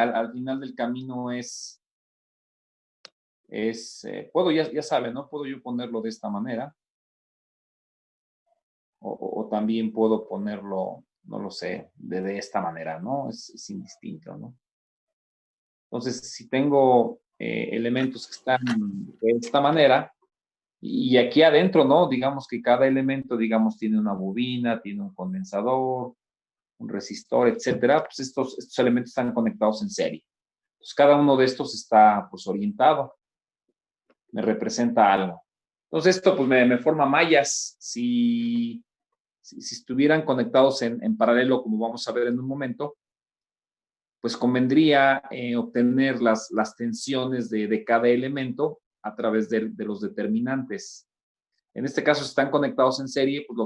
al final del camino puedo, ya saben, ¿no? Puedo yo ponerlo de esta manera, o también puedo ponerlo, no lo sé, de esta manera, ¿no? Es indistinto, ¿no? Entonces, si tengo elementos que están de esta manera, y aquí adentro, ¿no? Digamos que cada elemento, digamos, tiene una bobina, tiene un condensador, un resistor, etcétera, pues estos elementos están conectados en serie. Pues cada uno de estos está, pues, orientado, me representa algo. Entonces, esto, pues, me forma mallas. Si estuvieran conectados en paralelo, como vamos a ver en un momento, pues convendría obtener las tensiones de cada elemento a través de los determinantes. En este caso, si están conectados en serie, pues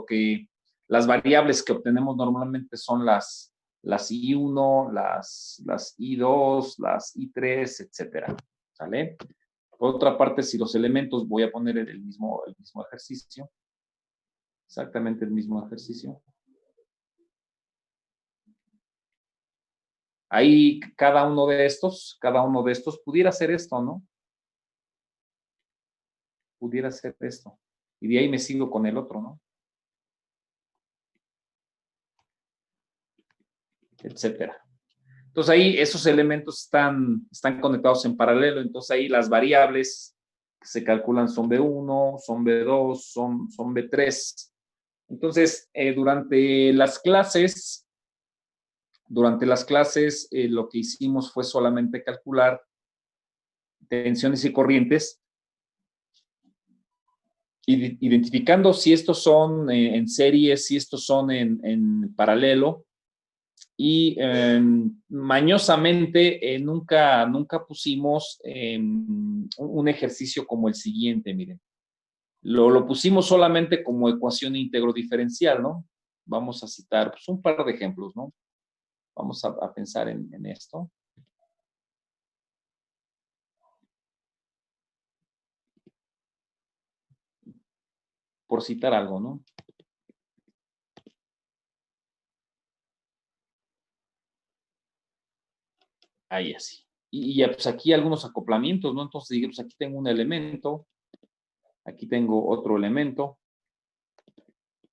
las variables que obtenemos normalmente son las I1, las I2, las I3, etcétera. ¿Sale? Por otra parte, si los elementos, voy a poner el mismo ejercicio, exactamente el mismo ejercicio. Ahí cada uno de estos pudiera ser esto, ¿no? Pudiera ser esto. Y de ahí me sigo con el otro, ¿no? Etcétera. Entonces ahí esos elementos están conectados en paralelo. Entonces ahí las variables que se calculan son B1, son B2, son B3. Entonces, durante las clases, lo que hicimos fue solamente calcular tensiones y corrientes, identificando si estos son en serie, si estos son en paralelo, y mañosamente nunca pusimos un ejercicio como el siguiente, miren. Lo pusimos solamente como ecuación íntegro diferencial, ¿no? Vamos a citar, pues, un par de ejemplos, ¿no? Vamos a pensar en esto. Por citar algo, ¿no? Ahí así. Y ya, pues aquí algunos acoplamientos, ¿no? Entonces, digamos, aquí tengo un elemento, aquí tengo otro elemento,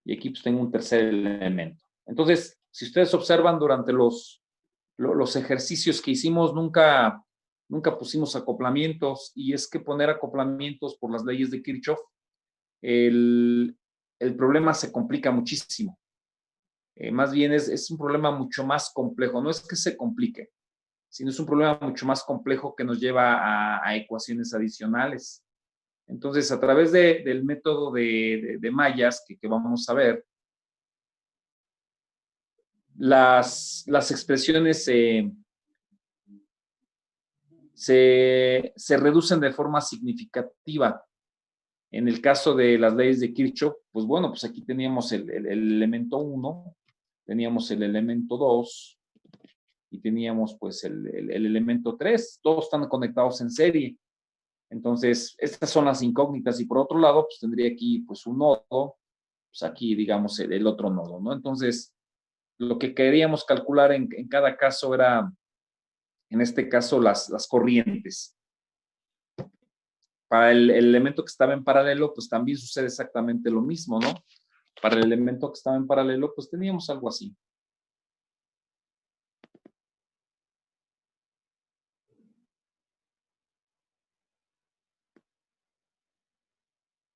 y aquí pues tengo un tercer elemento. Entonces, si ustedes observan durante los ejercicios que hicimos, nunca pusimos acoplamientos, y es que poner acoplamientos por las leyes de Kirchhoff, el problema se complica muchísimo. Más bien es un problema mucho más complejo. No es que se complique, sino es un problema mucho más complejo que nos lleva a ecuaciones adicionales. Entonces, a través del método de mallas que vamos a ver, las expresiones se reducen de forma significativa. En el caso de las leyes de Kirchhoff, pues bueno, pues aquí teníamos el elemento 1, teníamos el elemento 2 y teníamos pues el elemento 3, todos están conectados en serie. Entonces, estas son las incógnitas, y por otro lado, pues tendría aquí pues un nodo, pues aquí digamos el otro nodo, ¿no? Entonces, lo que queríamos calcular en cada caso era, en este caso, las corrientes. Para el elemento que estaba en paralelo, pues también sucede exactamente lo mismo, ¿no? Para el elemento que estaba en paralelo, pues teníamos algo así.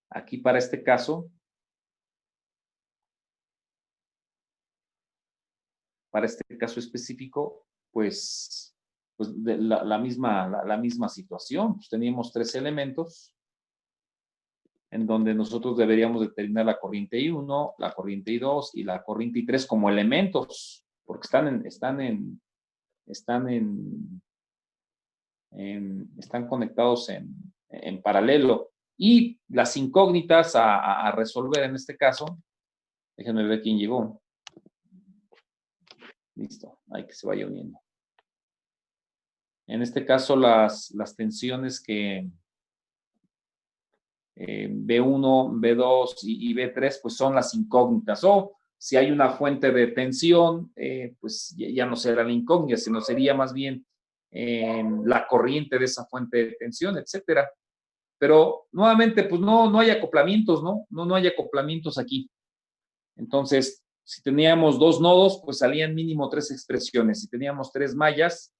Aquí para este caso, específico, pues la misma situación. Pues teníamos 3 elementos en donde nosotros deberíamos determinar la corriente I1, la corriente I2 y la corriente I3 como elementos, porque están conectados en paralelo. Y las incógnitas a resolver en este caso, déjenme ver quién llegó. Listo, hay que se vaya uniendo. En este caso, las tensiones que B1, B2 y B3, pues son las incógnitas. O si hay una fuente de tensión, pues ya no será la incógnita, sino sería más bien la corriente de esa fuente de tensión, etcétera. Pero nuevamente, pues no hay acoplamientos, ¿no? No hay acoplamientos aquí. Entonces, si teníamos dos nodos, pues salían mínimo 3 expresiones. Si teníamos 2 mallas,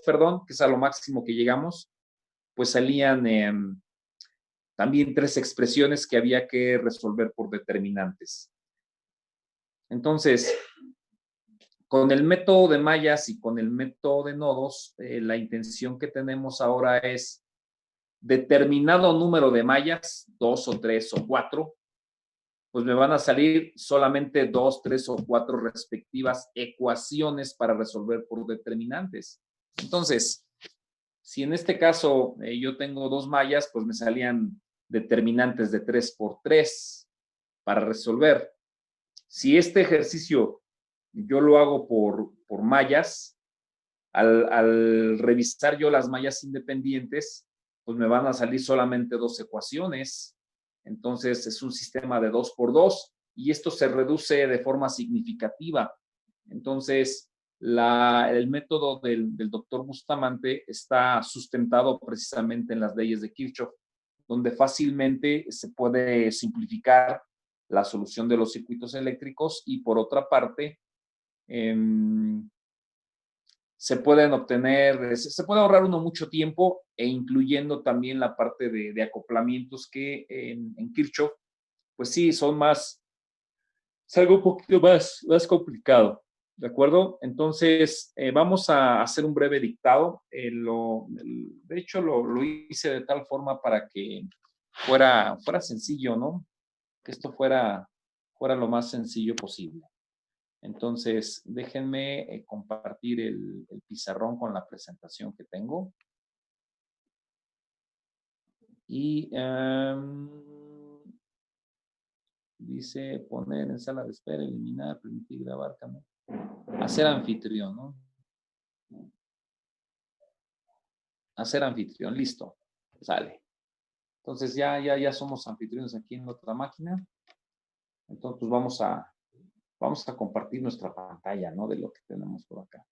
perdón, que es a lo máximo que llegamos, pues salían también 3 expresiones que había que resolver por determinantes. Entonces, con el método de mallas y con el método de nodos, la intención que tenemos ahora es determinado número de mallas, 2 o 3 o 4, pues me van a salir solamente 2, 3 o 4 respectivas ecuaciones para resolver por determinantes. Entonces, si en este caso yo tengo 2 mallas, pues me salían determinantes de 3 por 3 para resolver. Si este ejercicio yo lo hago por mallas, al revisar yo las mallas independientes, pues me van a salir solamente 2 ecuaciones. Entonces es un sistema de 2 por 2 y esto se reduce de forma significativa. Entonces, el método del doctor Bustamante está sustentado precisamente en las leyes de Kirchhoff, donde fácilmente se puede simplificar la solución de los circuitos eléctricos y por otra parte, se pueden obtener, se puede ahorrar uno mucho tiempo e incluyendo también la parte de acoplamientos que en Kirchhoff, pues sí, son más, es algo un poquito más complicado, ¿de acuerdo? Entonces, vamos a hacer un breve dictado. De hecho, lo hice de tal forma para que fuera sencillo, ¿no? Que esto fuera lo más sencillo posible. Entonces, déjenme compartir el pizarrón con la presentación que tengo. Y dice poner en sala de espera, eliminar, permitir grabar, cambiar. Hacer anfitrión, ¿no? Hacer anfitrión, listo. Sale. Entonces ya somos anfitriones aquí en la otra máquina. Entonces, pues vamos a compartir nuestra pantalla, ¿no? De lo que tenemos por acá.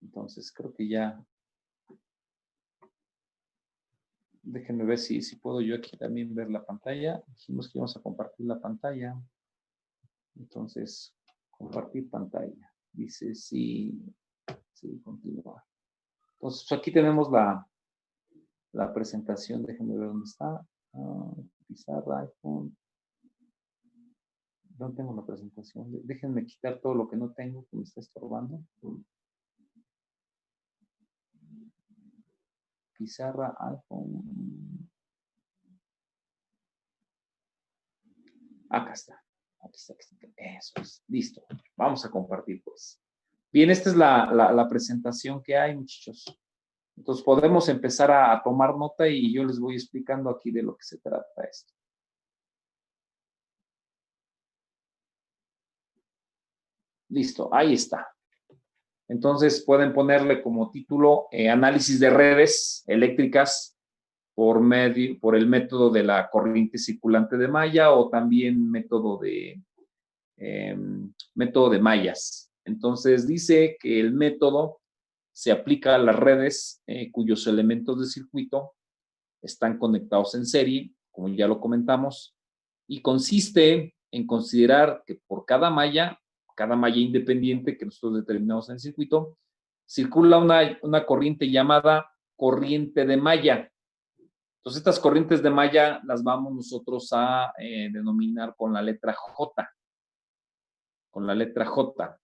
Entonces, creo que ya. Déjenme ver si puedo yo aquí también ver la pantalla. Dijimos que íbamos a compartir la pantalla. Entonces, compartir pantalla. Dice sí, continuar. Entonces, aquí tenemos la presentación. Déjenme ver dónde está. Pizarra, iPhone. No tengo la presentación. Déjenme quitar todo lo que no tengo, que me está estorbando. Pizarra, iPhone. Acá está. Aquí está. Eso es. Listo. Vamos a compartir, pues. Bien, esta es la presentación que hay, muchachos. Entonces, podemos empezar a tomar nota y yo les voy explicando aquí de lo que se trata esto. Listo, ahí está. Entonces, pueden ponerle como título análisis de redes eléctricas por el método de la corriente circulante de malla o también método de mallas. Entonces, dice que el método se aplica a las redes cuyos elementos de circuito están conectados en serie, como ya lo comentamos, y consiste en considerar que por cada malla independiente que nosotros determinamos en el circuito, circula una corriente llamada corriente de malla. Entonces, estas corrientes de malla las vamos nosotros a denominar con la letra J. Con la letra J.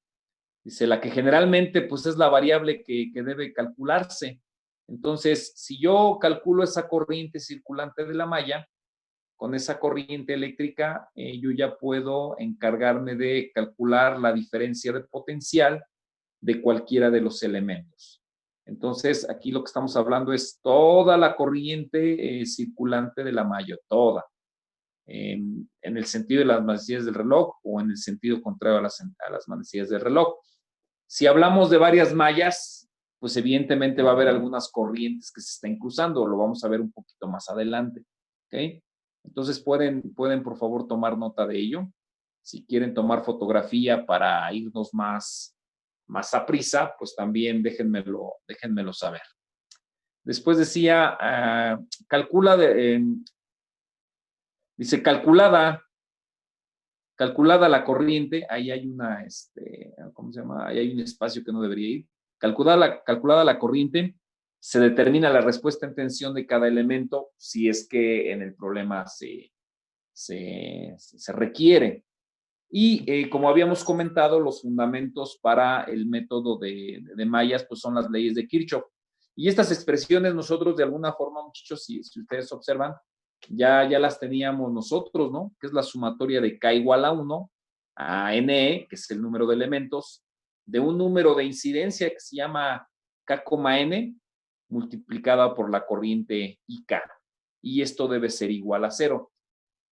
Dice, la que generalmente pues es la variable que debe calcularse. Entonces, si yo calculo esa corriente circulante de la malla, con esa corriente eléctrica, yo ya puedo encargarme de calcular la diferencia de potencial de cualquiera de los elementos. Entonces, aquí lo que estamos hablando es toda la corriente circulante de la malla, toda. En el sentido de las manecillas del reloj o en el sentido contrario a las manecillas del reloj. Si hablamos de varias mallas, pues evidentemente va a haber algunas corrientes que se estén cruzando, lo vamos a ver un poquito más adelante. ¿Ok? Entonces pueden por favor tomar nota de ello. Si quieren tomar fotografía para irnos más a prisa, pues también déjenmelo saber. Después decía, dice calculada la corriente, ahí hay ¿cómo se llama? Ahí hay un espacio que no debería ir. Calculada la corriente, se determina la respuesta en tensión de cada elemento si es que en el problema se requiere. Y como habíamos comentado, los fundamentos para el método de mallas pues son las leyes de Kirchhoff. Y estas expresiones nosotros de alguna forma, muchachos, si ustedes observan, ya las teníamos nosotros, ¿no? Que es la sumatoria de K igual a 1 a NE, que es el número de elementos, de un número de incidencia que se llama K, N, multiplicada por la corriente IK. Y esto debe ser igual a 0.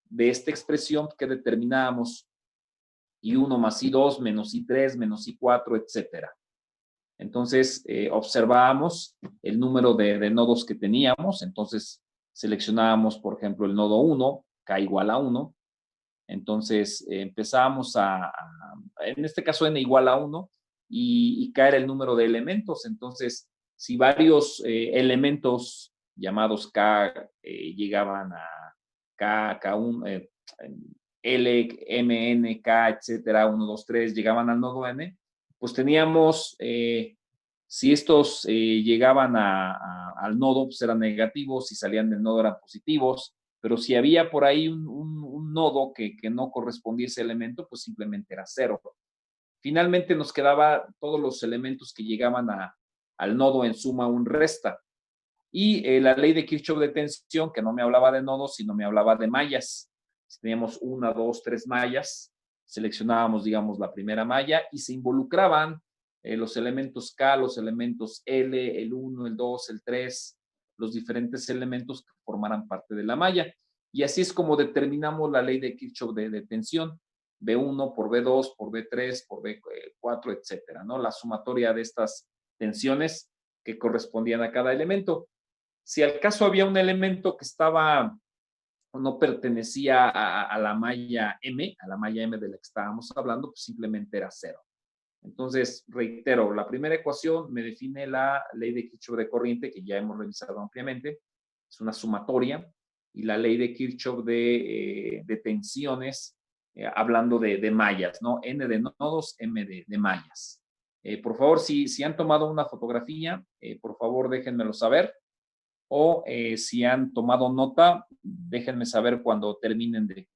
De esta expresión que determinábamos, I1 más I2 menos I3 menos I4, etcétera. Entonces, observábamos el número de nodos que teníamos. Entonces, seleccionábamos, por ejemplo, el nodo 1, K igual a 1. Entonces, empezábamos en este caso, N igual a 1, y K era el número de elementos. Entonces, si varios elementos llamados K llegaban a K1, L, M, N, K, etcétera, 1, 2, 3, llegaban al nodo N, pues teníamos, si estos llegaban al nodo, pues eran negativos, si salían del nodo eran positivos, pero si había por ahí un nodo que no correspondía a ese elemento, pues simplemente era 0. Finalmente nos quedaba todos los elementos que llegaban al nodo en suma un resta. Y la ley de Kirchhoff de tensión, que no me hablaba de nodos, sino me hablaba de mallas. Si teníamos 1, 2, 3 mallas, seleccionábamos, digamos, la primera malla y se involucraban los elementos K, los elementos L, el 1, el 2, el 3, los diferentes elementos que formaran parte de la malla. Y así es como determinamos la ley de Kirchhoff de tensión. B1 por B2, por B3, por B4, etcétera, ¿no? La sumatoria de estas tensiones que correspondían a cada elemento. Si al caso había un elemento que estaba o no pertenecía a la malla M, a la malla M de la que estábamos hablando, pues simplemente era 0. Entonces, reitero, la primera ecuación me define la ley de Kirchhoff de corriente, que ya hemos revisado ampliamente, es una sumatoria, y la ley de Kirchhoff de tensiones, hablando de mallas, ¿no? N de nodos, M de mallas. Por favor, si han tomado una fotografía, por favor déjenmelo saber. O si han tomado nota, déjenme saber cuando terminen de.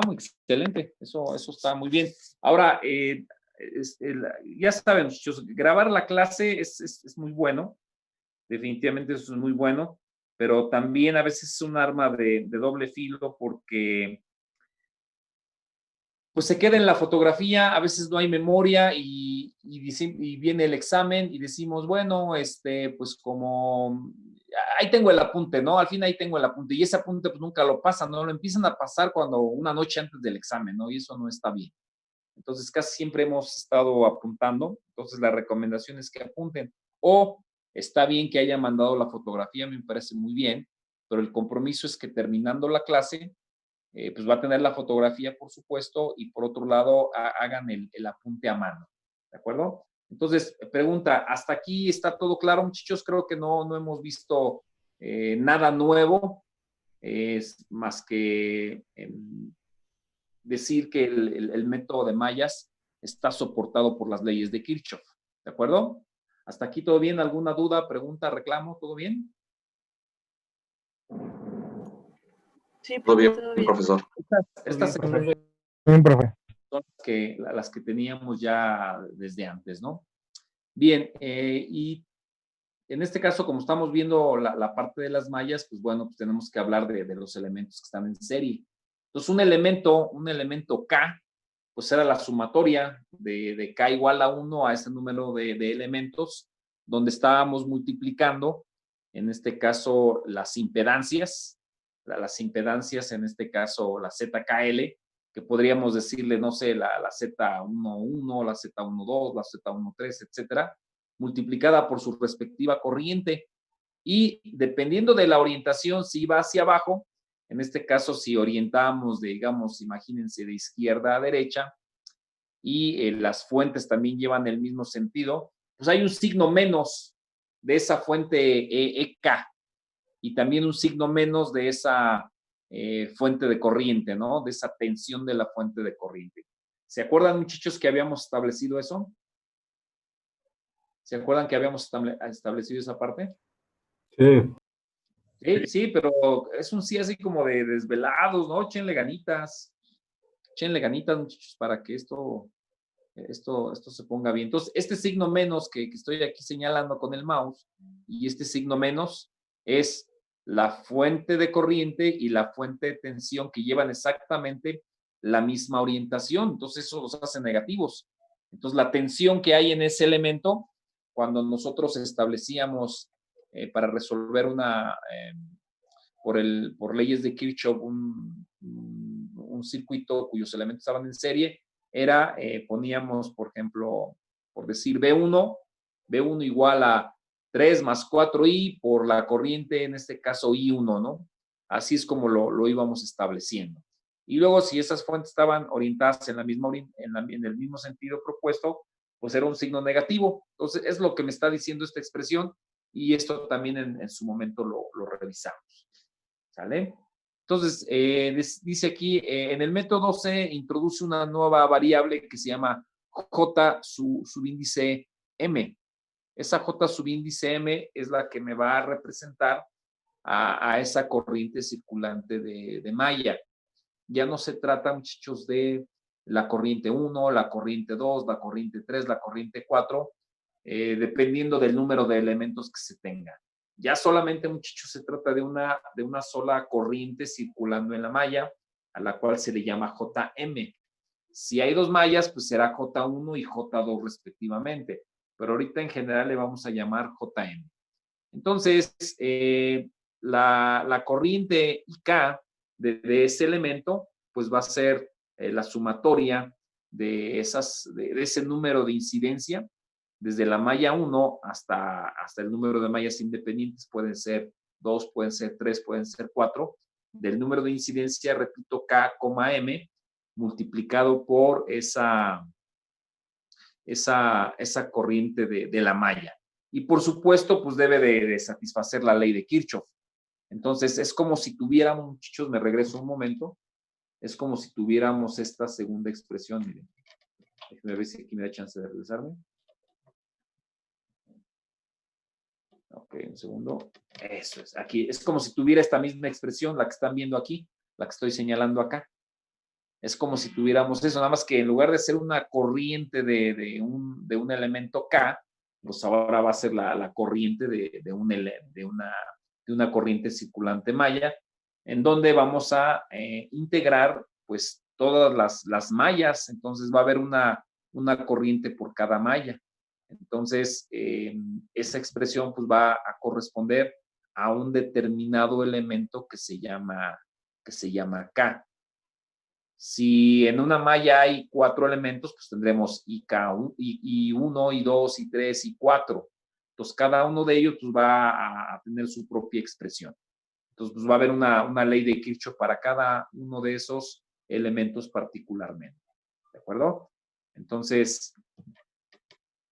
Muy excelente. Eso está muy bien. Ahora, ya saben, muchachos, grabar la clase es muy bueno. Definitivamente eso es muy bueno. Pero también a veces es un arma de doble filo porque pues se queda en la fotografía, a veces no hay memoria y viene el examen y decimos, bueno, pues como ahí tengo el apunte, ¿no? Al fin ahí tengo el apunte y ese apunte pues nunca lo pasan, ¿no? Lo empiezan a pasar cuando una noche antes del examen, ¿no? Y eso no está bien. Entonces casi siempre hemos estado apuntando, entonces la recomendación es que apunten. O está bien que hayan mandado la fotografía, me parece muy bien, pero el compromiso es que terminando la clase, pues va a tener la fotografía, por supuesto, y por otro lado, hagan el apunte a mano, ¿de acuerdo? Entonces, pregunta, ¿hasta aquí está todo claro, muchachos? Creo que no hemos visto nada nuevo, es más que decir que el método de mallas está soportado por las leyes de Kirchhoff, ¿de acuerdo? ¿Hasta aquí todo bien? ¿Alguna duda, pregunta, reclamo? ¿Todo bien? Sí, todo bien, profesor. Estas bien, profe. Son las que teníamos ya desde antes, ¿no? Bien, y en este caso, como estamos viendo la parte de las mallas, pues bueno, pues tenemos que hablar de los elementos que están en serie. Entonces, un elemento K, pues era la sumatoria de K igual a 1 a ese número de elementos, donde estábamos multiplicando, en este caso, las impedancias, en este caso, la ZKL, que podríamos decirle, no sé, la Z11, la Z12, la Z13, etcétera, multiplicada por su respectiva corriente. Y dependiendo de la orientación, si iba hacia abajo, en este caso, si orientamos, digamos, imagínense de izquierda a derecha, y las fuentes también llevan el mismo sentido, pues hay un signo menos de esa fuente EK y también un signo menos de esa fuente de corriente, ¿no? De esa tensión de la fuente de corriente. ¿Se acuerdan, muchachos, que habíamos establecido eso? ¿Se acuerdan que habíamos establecido esa parte? Sí. Sí, sí, pero es un sí así como de desvelados, ¿no? Échenle ganitas, muchachos, para que esto se ponga bien. Entonces, este signo menos que estoy aquí señalando con el mouse y este signo menos es la fuente de corriente y la fuente de tensión que llevan exactamente la misma orientación. Entonces, eso los hace negativos. Entonces, la tensión que hay en ese elemento, cuando nosotros establecíamos para resolver por leyes de Kirchhoff un circuito cuyos elementos estaban en serie, poníamos, por ejemplo, por decir B1 igual a 3 más 4i por la corriente, en este caso I1, ¿no? Así es como lo íbamos estableciendo. Y luego, si esas fuentes estaban orientadas en el mismo sentido propuesto, pues era un signo negativo. Entonces, es lo que me está diciendo esta expresión y esto también en su momento lo revisamos. ¿Sale? Entonces, dice aquí, en el método se introduce una nueva variable que se llama J subíndice M. Esa J subíndice M es la que me va a representar a esa corriente circulante de malla. Ya no se trata, muchachos, de la corriente 1, la corriente 2, la corriente 3, la corriente 4, dependiendo del número de elementos que se tenga. Ya solamente, muchachos, se trata de una sola corriente circulando en la malla, a la cual se le llama JM. Si hay dos mallas, pues será J1 y J2 respectivamente, pero ahorita en general le vamos a llamar JM. Entonces, la corriente IK de ese elemento, pues va a ser la sumatoria de ese número de incidencia desde la malla 1 hasta el número de mallas independientes, pueden ser 2, pueden ser 3, pueden ser 4, del número de incidencia, repito, K, M, multiplicado por esa corriente de la malla. Y por supuesto, pues debe de satisfacer la ley de Kirchhoff. Entonces, es como si tuviéramos, muchachos, me regreso un momento, es como si tuviéramos esta segunda expresión, miren. Déjenme ver si aquí me da chance de regresarme. Ok, un segundo. Eso es. Aquí es como si tuviera esta misma expresión, la que están viendo aquí, la que estoy señalando acá. Es como si tuviéramos eso, nada más que en lugar de ser una corriente de un elemento K, pues ahora va a ser la corriente de una corriente circulante malla, en donde vamos a integrar pues todas las mallas. Entonces va a haber una corriente por cada malla. Entonces, esa expresión pues va a corresponder a un determinado elemento que se llama K. Si en una malla hay 4 elementos, pues tendremos I1, I2, I3, I4. Entonces, cada uno de ellos pues, va a tener su propia expresión. Entonces, pues, va a haber una ley de Kirchhoff para cada uno de esos elementos particularmente. ¿De acuerdo? Entonces,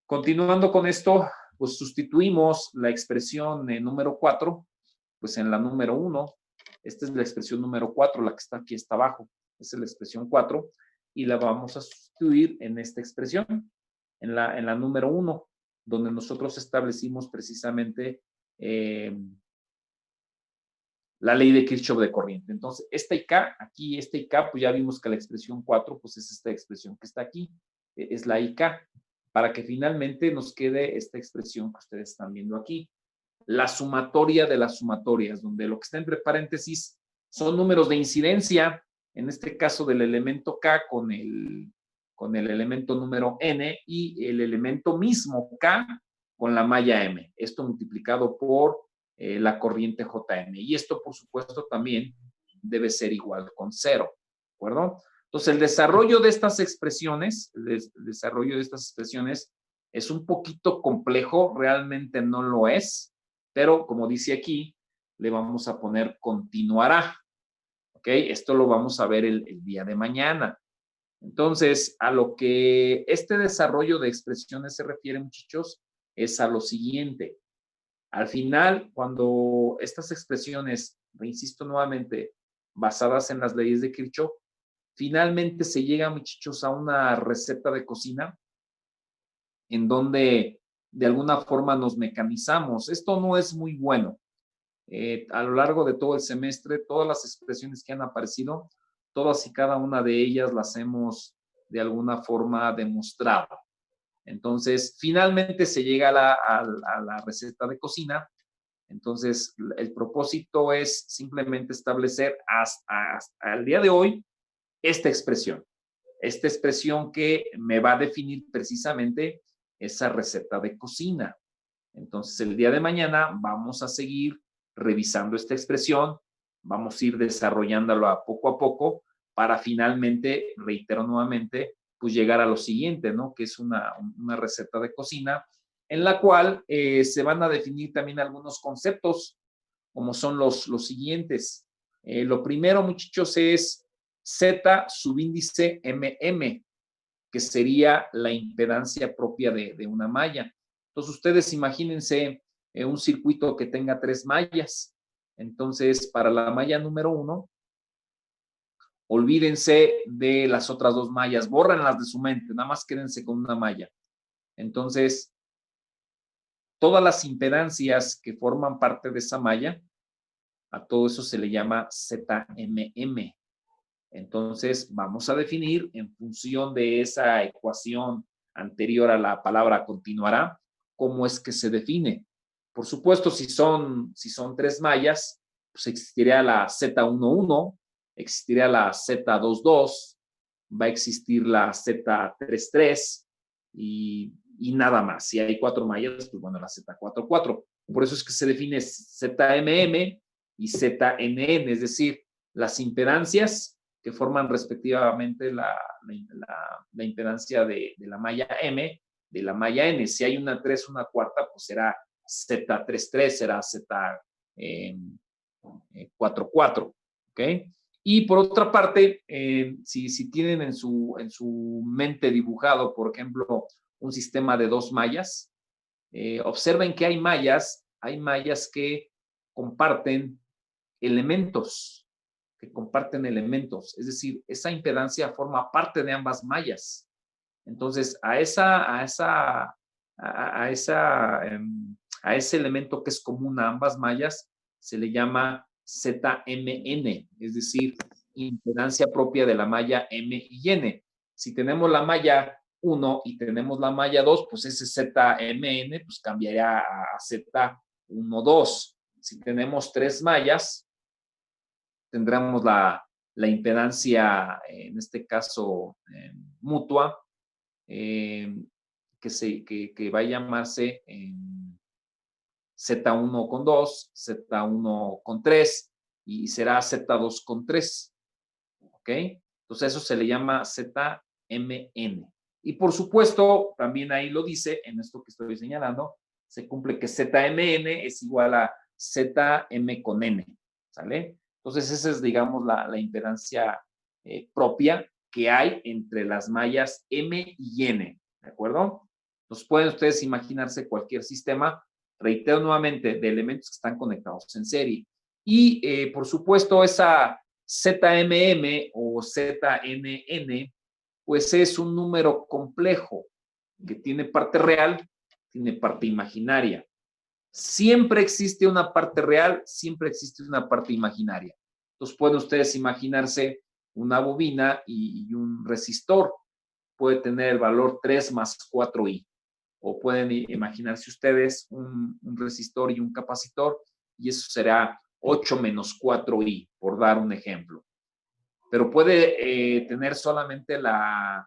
continuando con esto, pues sustituimos la expresión número 4, pues en la número 1. Esta es la expresión número 4, la que está aquí está abajo. Esa es la expresión 4 y la vamos a sustituir en esta expresión, en la número 1, donde nosotros establecimos precisamente la ley de Kirchhoff de corriente. Entonces, esta IK, aquí, esta IK, pues ya vimos que la expresión 4, pues es esta expresión que está aquí, es la IK, para que finalmente nos quede esta expresión que ustedes están viendo aquí. La sumatoria de las sumatorias, donde lo que está entre paréntesis son números de incidencia, en este caso del elemento K con el elemento número N y el elemento mismo K con la malla M. Esto multiplicado por la corriente JM. Y esto, por supuesto, también debe ser igual con 0. ¿De acuerdo? Entonces, el desarrollo de estas expresiones, es un poquito complejo, realmente no lo es. pero como dice aquí, le vamos a poner continuará. ¿Ok? Esto lo vamos a ver el día de mañana. Entonces, a lo que este desarrollo de expresiones se refiere, muchachos, es a lo siguiente. Al final, cuando estas expresiones, insisto nuevamente, basadas en las leyes de Kirchhoff, finalmente se llega, muchachos, a una receta de cocina en donde de alguna forma nos mecanizamos. Esto no es muy bueno. A lo largo de todo el semestre, todas las expresiones que han aparecido, todas y cada una de ellas las hemos de alguna forma demostrado. Entonces, finalmente se llega a la receta de cocina. Entonces, el propósito es simplemente establecer hasta el día de hoy esta expresión que me va a definir precisamente esa receta de cocina. Entonces, el día de mañana vamos a seguir revisando esta expresión, vamos a ir desarrollándola poco a poco para finalmente, reitero nuevamente, pues llegar a lo siguiente, ¿no? Que es una receta de cocina en la cual se van a definir también algunos conceptos, como son los siguientes. Lo primero, muchachos, es Z subíndice MM, que sería la impedancia propia de una malla. Entonces, ustedes imagínense un circuito que tenga 3 mallas. Entonces, para la malla número 1, olvídense de las otras 2 mallas, bórrenlas de su mente, nada más quédense con una malla. Entonces, todas las impedancias que forman parte de esa malla, a todo eso se le llama ZMM. Entonces, vamos a definir en función de esa ecuación anterior a la palabra continuará, cómo es que se define. Por supuesto, si son 3 mallas, pues existiría la Z11, existiría la Z22, va a existir la Z33 y nada más. Si hay 4 mallas, pues bueno, la Z44. Por eso es que se define ZMM y ZNN, es decir, las impedancias que forman respectivamente la impedancia de la malla M, de la malla N. Si hay una 3, una cuarta, pues será Z33, será Z44, ¿ok? Y por otra parte, si tienen en su mente dibujado, por ejemplo, un sistema de 2 mallas, observen que hay mallas que comparten elementos, es decir, esa impedancia forma parte de ambas mallas. Entonces, a ese elemento que es común a ambas mallas se le llama ZMN, es decir, impedancia propia de la malla M y N. Si tenemos la malla 1 y tenemos la malla 2, pues ese ZMN pues cambiaría a Z12. Si tenemos 3 mallas, tendremos la impedancia, en este caso, mutua, que va a llamarse Z1 con 2, Z1 con 3 y será Z2 con 3. ¿Ok? Entonces eso se le llama ZMN. Y por supuesto, también ahí lo dice, en esto que estoy señalando, se cumple que ZMN es igual a ZM con N. ¿Sale? Entonces esa es, digamos, la impedancia propia que hay entre las mallas M y N. ¿De acuerdo? Entonces pueden ustedes imaginarse cualquier sistema, reitero nuevamente, de elementos que están conectados en serie. Y por supuesto esa ZMM o ZNN, pues es un número complejo que tiene parte real, tiene parte imaginaria. Siempre existe una parte real, siempre existe una parte imaginaria. Entonces pueden ustedes imaginarse una bobina y un resistor. Puede tener el valor 3 más 4i. O pueden imaginarse ustedes un resistor y un capacitor y eso será 8 menos 4i, por dar un ejemplo. Pero puede tener solamente la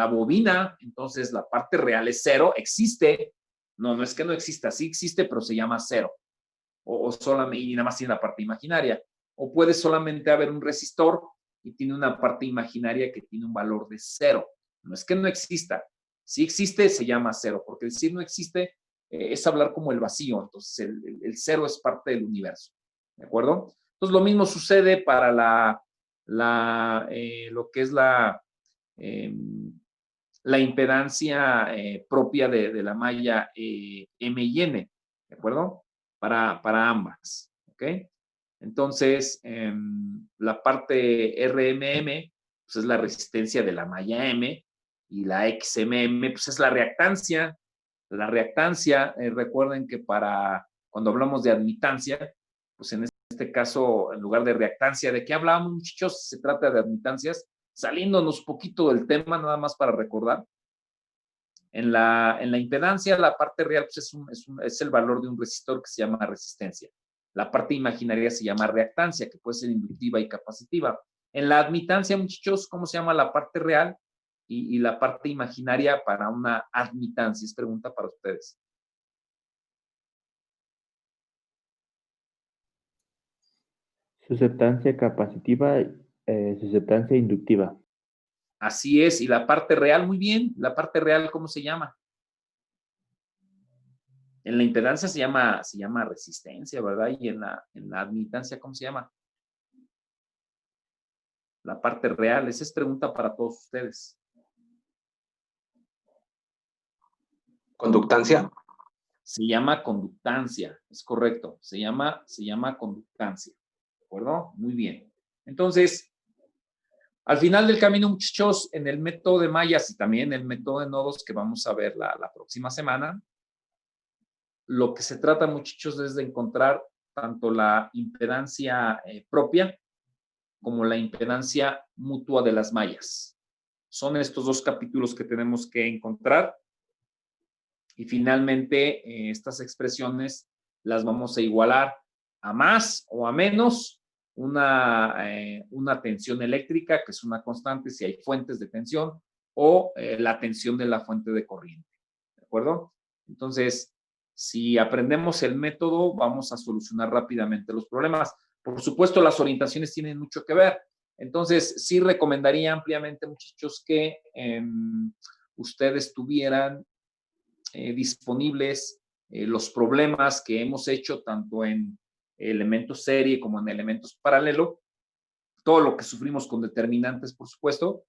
bobina, entonces la parte real es 0, existe. No es que no exista, sí existe, pero se llama 0. O solamente, y nada más tiene la parte imaginaria. O puede solamente haber un resistor y tiene una parte imaginaria que tiene un valor de 0. No es que no exista. Si existe, se llama 0, porque decir no existe es hablar como el vacío. Entonces, el cero es parte del universo. ¿De acuerdo? Entonces, lo mismo sucede para lo que es la impedancia propia de la malla M y N, ¿de acuerdo? Para ambas, ¿ok? Entonces, la parte RMM, pues es la resistencia de la malla M, y la XMM, pues es la reactancia. La reactancia, recuerden que cuando hablamos de admitancia, pues en este caso, en lugar de reactancia, ¿de qué hablamos, muchachos? Se trata de admitancias, saliéndonos un poquito del tema, nada más para recordar. En la impedancia, la parte real pues es el valor de un resistor que se llama resistencia. La parte imaginaria se llama reactancia, que puede ser inductiva y capacitiva. En la admitancia, muchachos, ¿cómo se llama la parte real y la parte imaginaria para una admitancia? Es pregunta para ustedes. Susceptancia capacitiva, susceptancia inductiva. Así es, y la parte real, muy bien. La parte real, ¿cómo se llama? En la impedancia se llama resistencia, ¿verdad? Y en la admitancia, ¿cómo se llama? La parte real. Esa es pregunta para todos ustedes. Conductancia. Se llama conductancia, es correcto. Se llama conductancia. ¿De acuerdo? Muy bien. Entonces, al final del camino, muchachos, en el método de mallas y también el método de nodos que vamos a ver la próxima semana, lo que se trata, muchachos, es de encontrar tanto la impedancia propia como la impedancia mutua de las mallas. Son estos dos capítulos que tenemos que encontrar. Y finalmente, estas expresiones las vamos a igualar a más o a menos una tensión eléctrica, que es una constante si hay fuentes de tensión, o la tensión de la fuente de corriente. ¿De acuerdo? Entonces, si aprendemos el método, vamos a solucionar rápidamente los problemas. Por supuesto, las orientaciones tienen mucho que ver. Entonces, sí recomendaría ampliamente, muchachos, que ustedes tuvieran disponibles los problemas que hemos hecho tanto en elementos serie como en elementos paralelo, todo lo que sufrimos con determinantes, por supuesto,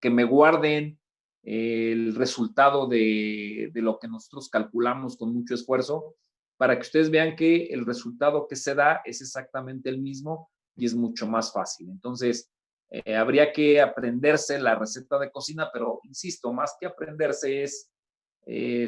que me guarden el resultado de lo que nosotros calculamos con mucho esfuerzo, para que ustedes vean que el resultado que se da es exactamente el mismo y es mucho más fácil. Entonces, habría que aprenderse la receta de cocina, pero insisto, más que aprenderse es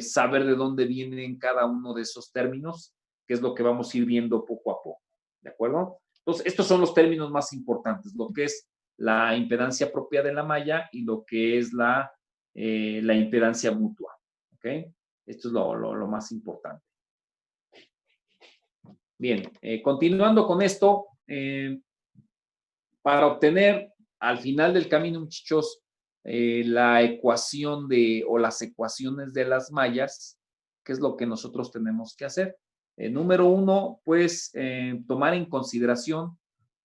saber de dónde vienen cada uno de esos términos, que es lo que vamos a ir viendo poco a poco. ¿De acuerdo? Entonces, estos son los términos más importantes, lo que es la impedancia propia de la malla y lo que es la impedancia mutua. ¿Ok? Esto es lo más importante. Bien, continuando con esto, para obtener al final del camino, muchachos, la ecuación o las ecuaciones de las mallas, ¿qué es lo que nosotros tenemos que hacer? Número uno, pues tomar en consideración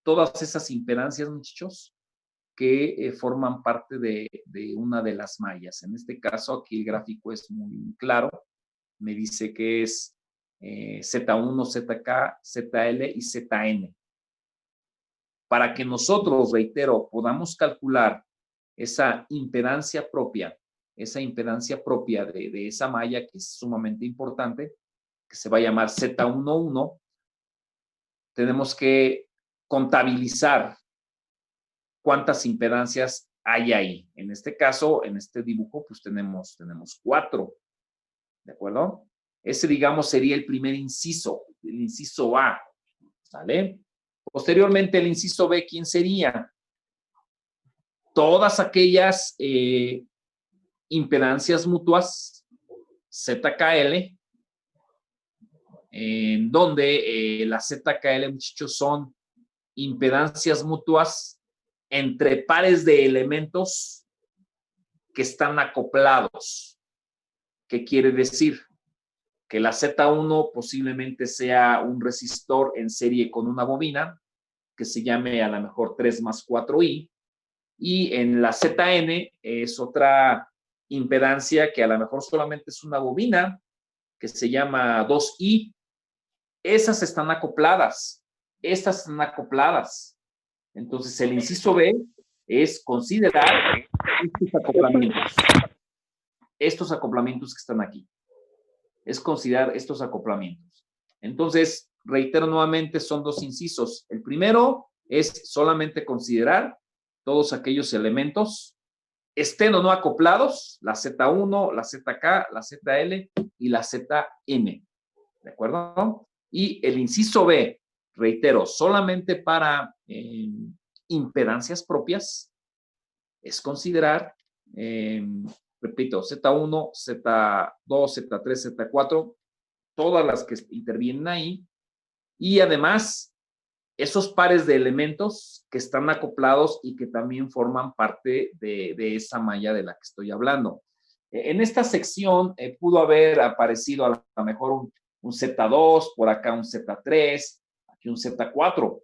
todas esas impedancias, muchachos, que forman parte de una de las mallas. En este caso, aquí el gráfico es muy claro. Me dice que es Z1, ZK, ZL y ZN. Para que nosotros, reitero, podamos calcular esa impedancia propia de esa malla, que es sumamente importante, que se va a llamar Z11, tenemos que contabilizar cuántas impedancias hay ahí. En este caso, en este dibujo, pues tenemos 4, ¿de acuerdo? Ese, digamos, sería el primer inciso, el inciso A, ¿sale? Posteriormente, el inciso B, ¿quién sería? Todas aquellas impedancias mutuas, ZKL, en donde las ZKL, muchachos, son impedancias mutuas entre pares de elementos que están acoplados. ¿Qué quiere decir? Que la Z1 posiblemente sea un resistor en serie con una bobina, que se llame a lo mejor 3 más 4i, y en la ZN es otra impedancia que a lo mejor solamente es una bobina, que se llama 2i, esas están acopladas. Estas están acopladas. Entonces, el inciso B es considerar estos acoplamientos que están aquí. Es considerar estos acoplamientos. Entonces, reitero nuevamente, son dos incisos. El primero es solamente considerar todos aquellos elementos, estén o no acoplados, la Z1, la ZK, la ZL y la ZM. ¿De acuerdo? Y el inciso B, reitero, solamente para impedancias propias, es considerar, repito, Z1, Z2, Z3, Z4, todas las que intervienen ahí, y además esos pares de elementos que están acoplados y que también forman parte de esa malla de la que estoy hablando. En esta sección pudo haber aparecido a lo mejor un Z2, por acá un Z3, aquí un Z4.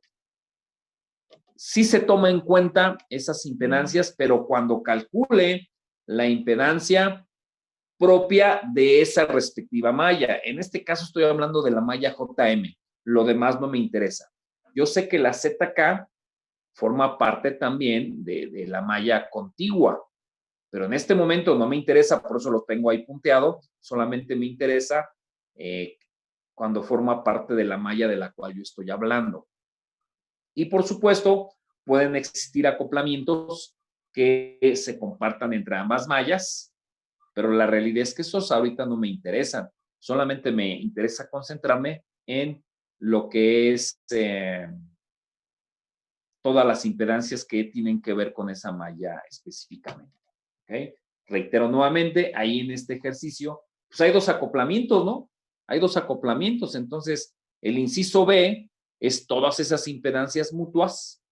Sí se toma en cuenta esas impedancias, pero cuando calcule la impedancia propia de esa respectiva malla. En este caso estoy hablando de la malla JM. Lo demás no me interesa. Yo sé que la ZK forma parte también de la malla contigua, pero en este momento no me interesa, por eso lo tengo ahí punteado, solamente me interesa cuando forma parte de la malla de la cual yo estoy hablando. Y por supuesto, pueden existir acoplamientos que se compartan entre ambas mallas, pero la realidad es que esos ahorita no me interesan. Solamente me interesa concentrarme en lo que es todas las impedancias que tienen que ver con esa malla específicamente. ¿Okay? Reitero nuevamente, ahí en este ejercicio, pues hay dos acoplamientos, ¿no? Hay dos acoplamientos. Entonces, el inciso B es todas esas impedancias mutuas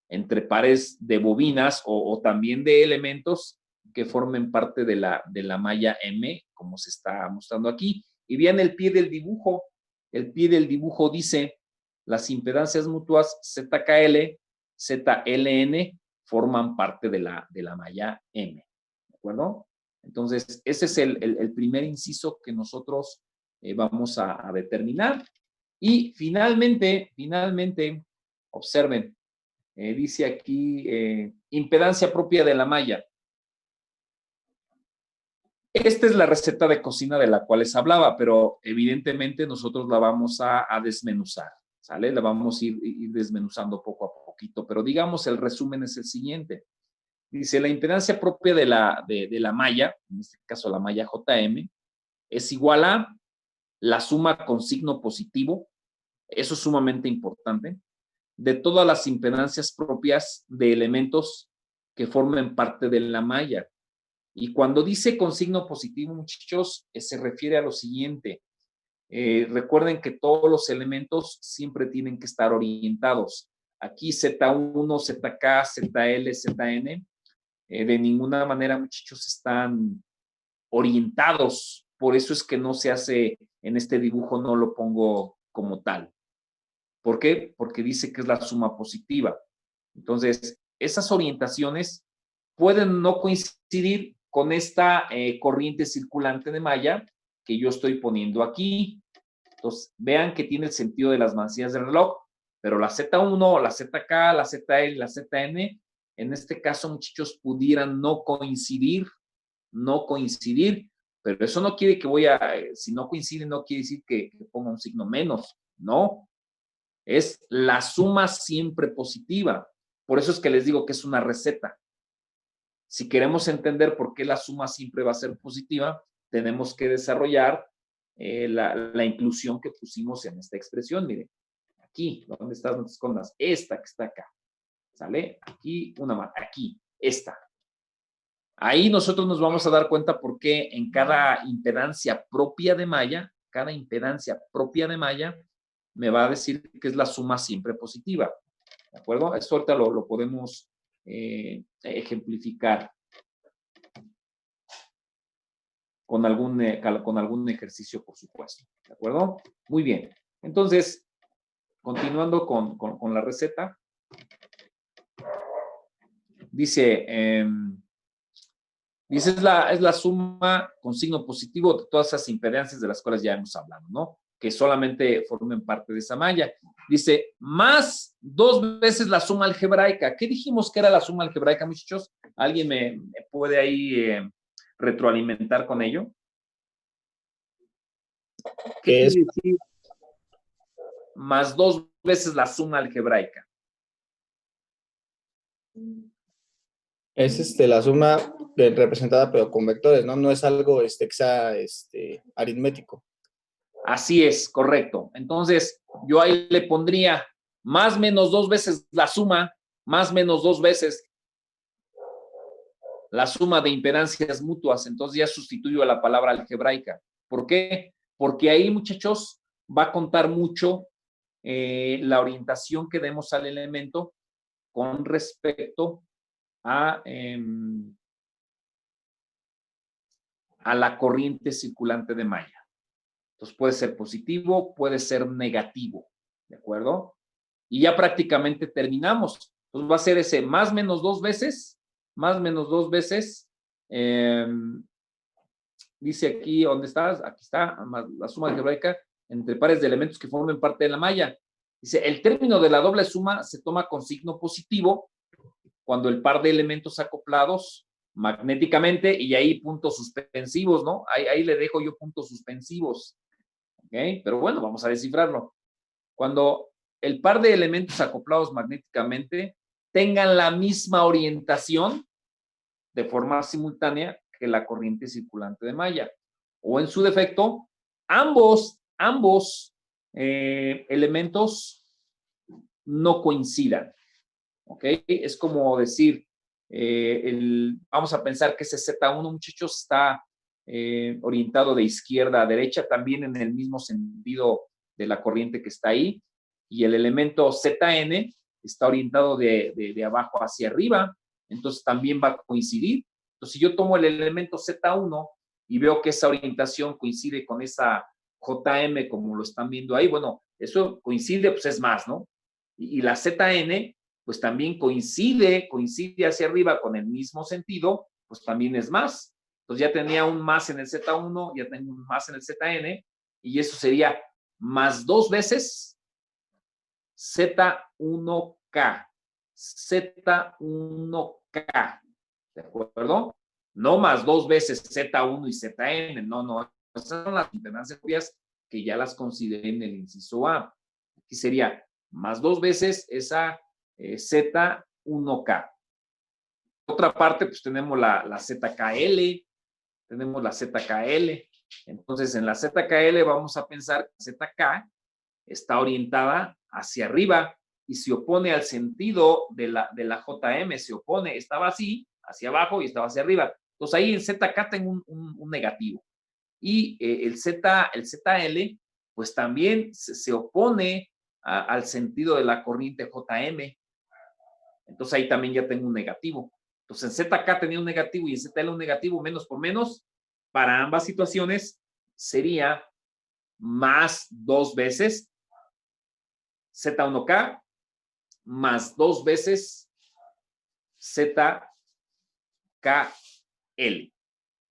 entre pares de bobinas o también de elementos que formen parte de la malla M, como se está mostrando aquí. Y bien el pie del dibujo. El pie del dibujo dice, las impedancias mutuas ZKL, ZLN forman parte de la malla M. ¿De acuerdo? Entonces, ese es el primer inciso que nosotros vamos a determinar. Y finalmente, observen, dice aquí, impedancia propia de la malla. Esta es la receta de cocina de la cual les hablaba, pero evidentemente nosotros la vamos a desmenuzar, ¿sale? La vamos a ir desmenuzando poco a poquito, pero digamos el resumen es el siguiente. Dice, la impedancia propia de la malla, en este caso la malla JM, es igual a la suma con signo positivo, eso es sumamente importante, de todas las impedancias propias de elementos que formen parte de la malla. Y cuando dice con signo positivo, muchachos, se refiere a lo siguiente. Recuerden que todos los elementos siempre tienen que estar orientados. Aquí Z1, ZK, ZL, ZN, de ninguna manera, muchachos, están orientados. Por eso es que no se hace, en este dibujo no lo pongo como tal. ¿Por qué? Porque dice que es la suma positiva. Entonces, esas orientaciones pueden no coincidir con esta corriente circulante de malla que yo estoy poniendo aquí. Entonces, vean que tiene el sentido de las manecillas del reloj, pero la Z1, la ZK, la ZL y la ZN, en este caso, muchachos, pudieran no coincidir, pero eso no quiere que si no coincide, no quiere decir que ponga un signo menos, no. Es la suma siempre positiva. Por eso es que les digo que es una receta. Si queremos entender por qué la suma siempre va a ser positiva, tenemos que desarrollar la inclusión que pusimos en esta expresión. Miren, aquí, ¿dónde están? No te escondas. Esta que está acá. ¿Sale? Aquí, una más. Aquí, esta. Ahí nosotros nos vamos a dar cuenta por qué en cada impedancia propia de malla, me va a decir que es la suma siempre positiva. ¿De acuerdo? Esto ahorita lo podemos ejemplificar con algún ejercicio, por supuesto. ¿De acuerdo? Muy bien. Entonces, continuando con la receta, dice, Dice, es la suma con signo positivo de todas esas impedancias de las cuales ya hemos hablado, ¿no? Que solamente formen parte de esa malla. Dice, más 2 veces la suma algebraica. ¿Qué dijimos que era la suma algebraica, muchachos? ¿Alguien me puede ahí retroalimentar con ello? ¿Qué quiere decir más 2 veces la suma algebraica? Es la suma representada pero con vectores, ¿no? No es algo que sea aritmético. Así es, correcto. Entonces, yo ahí le pondría más menos 2 veces la suma, más menos 2 veces la suma de impedancias mutuas. Entonces ya sustituyo a la palabra algebraica. ¿Por qué? Porque ahí, muchachos, va a contar mucho la orientación que demos al elemento con respecto a la corriente circulante de malla. Entonces puede ser positivo, puede ser negativo, ¿de acuerdo? Y ya prácticamente terminamos. Entonces va a ser ese más menos 2 veces, más menos 2 veces, dice aquí, ¿dónde estás? Aquí está, la suma algebraica entre pares de elementos que formen parte de la malla. Dice, el término de la doble suma se toma con signo positivo cuando el par de elementos acoplados magnéticamente, y ahí puntos suspensivos, ¿no? Ahí le dejo yo puntos suspensivos. ¿Ok? Pero bueno, vamos a descifrarlo. Cuando el par de elementos acoplados magnéticamente tengan la misma orientación de forma simultánea que la corriente circulante de malla. O en su defecto, ambos elementos no coincidan. ¿Ok? Es como decir, vamos a pensar que ese Z1, muchachos, está orientado de izquierda a derecha, también en el mismo sentido de la corriente que está ahí, y el elemento ZN está orientado de abajo hacia arriba, entonces también va a coincidir. Entonces, si yo tomo el elemento Z1 y veo que esa orientación coincide con esa JM, como lo están viendo ahí, bueno, eso coincide, pues es más, ¿no? Y la ZN, pues también coincide hacia arriba con el mismo sentido, pues también es más. Entonces ya tenía un más en el Z1, ya tengo un más en el ZN, y eso sería más 2 veces Z1K. Z1K. ¿De acuerdo? No más 2 veces Z1 y ZN. No. Esas son las impedancias obvias que ya las consideré en el inciso A. Aquí sería más 2 veces esa Z1K. Otra parte, pues tenemos la ZKL, tenemos la ZKL. Entonces, en la ZKL vamos a pensar que ZK está orientada hacia arriba y se opone al sentido de la JM, se opone, estaba así, hacia abajo y estaba hacia arriba. Entonces, ahí en ZK tengo un negativo. Y el ZL, pues también se opone al sentido de la corriente JM. Entonces ahí también ya tengo un negativo. Entonces en ZK tenía un negativo y en ZL un negativo, menos por menos. Para ambas situaciones sería más 2 veces Z1K más 2 veces ZKL.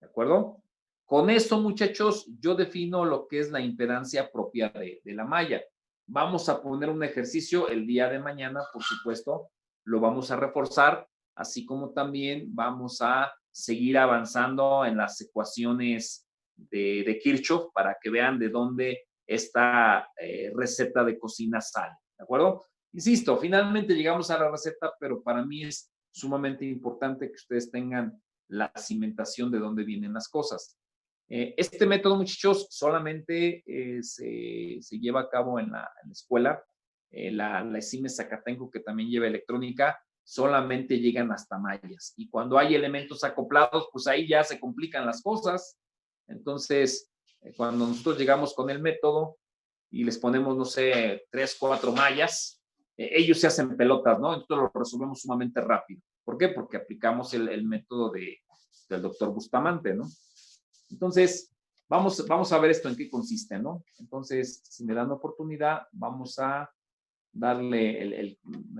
¿De acuerdo? Con eso, muchachos, yo defino lo que es la impedancia propia de la malla. Vamos a poner un ejercicio el día de mañana, por supuesto, lo vamos a reforzar, así como también vamos a seguir avanzando en las ecuaciones de Kirchhoff para que vean de dónde esta receta de cocina sale. ¿De acuerdo? Insisto, finalmente llegamos a la receta, pero para mí es sumamente importante que ustedes tengan la cimentación de dónde vienen las cosas. Este método, muchachos, solamente se lleva a cabo en la escuela. La ESIME Zacatenco, que también lleva electrónica, solamente llegan hasta mallas. Y cuando hay elementos acoplados, pues ahí ya se complican las cosas. Entonces, cuando nosotros llegamos con el método y les ponemos, no sé, 3, 4 mallas, ellos se hacen pelotas, ¿no? Entonces lo resolvemos sumamente rápido. ¿Por qué? Porque aplicamos el método del doctor Bustamante, ¿no? Entonces, vamos a ver esto en qué consiste, ¿no? Entonces, si me dan oportunidad, vamos a darle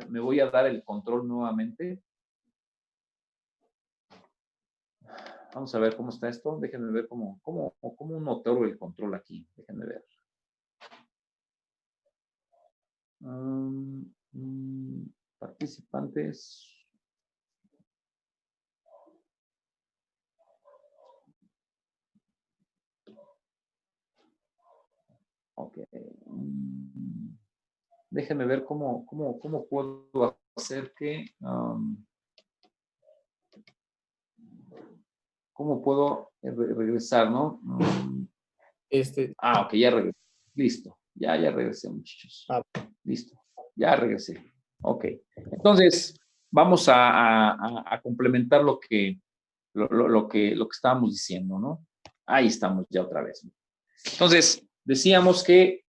me voy a dar el control nuevamente. Vamos a ver cómo está esto. Déjenme ver cómo uno otorga el control aquí. Déjenme ver. Participantes. Ok. Déjenme ver cómo puedo hacer que... ¿cómo puedo regresar, no? Ok, ya regresé. Listo. Ya regresé, muchachos. Listo. Ya regresé. Ok. Entonces, vamos a complementar lo que estábamos diciendo, ¿no? Ahí estamos ya otra vez. Entonces, decíamos que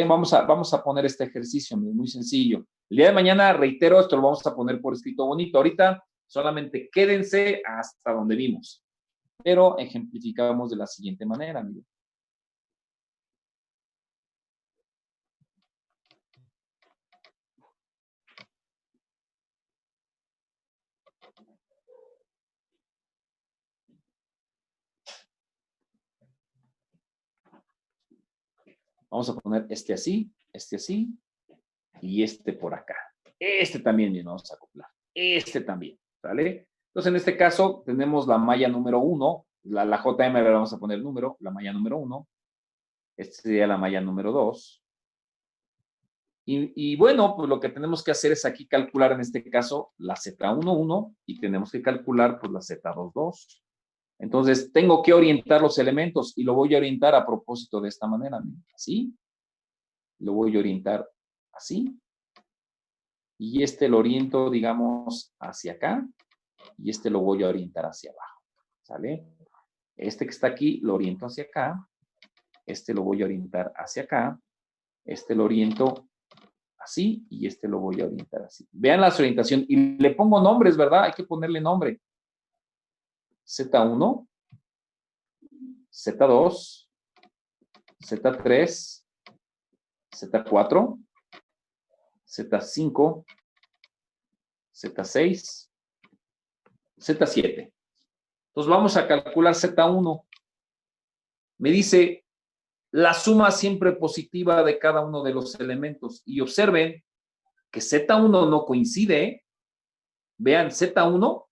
vamos a poner este ejercicio muy sencillo. El día de mañana, reitero, esto lo vamos a poner por escrito bonito. Ahorita solamente quédense hasta donde vimos, pero ejemplificamos de la siguiente manera, miren. Vamos a poner este así, y este por acá. Este también bien, vamos a acoplar. Este también, ¿vale? Entonces, en este caso, tenemos la malla número 1, la JM le vamos a poner el número, la malla número 1. Esta sería la malla número 2. Y bueno, pues lo que tenemos que hacer es aquí calcular, en este caso, la Z11, y tenemos que calcular, pues, la Z22. Entonces, tengo que orientar los elementos, y lo voy a orientar a propósito de esta manera, así. Lo voy a orientar así. Y este lo oriento, digamos, hacia acá, y este lo voy a orientar hacia abajo, ¿sale? Este que está aquí lo oriento hacia acá, este lo voy a orientar hacia acá, este lo oriento así, y este lo voy a orientar así. Vean la orientación, y le pongo nombres, ¿verdad? Hay que ponerle nombre. Z1, Z2, Z3, Z4, Z5, Z6, Z7. Entonces vamos a calcular Z1. Me dice la suma siempre positiva de cada uno de los elementos. Y observen que Z1 no coincide. Vean, Z1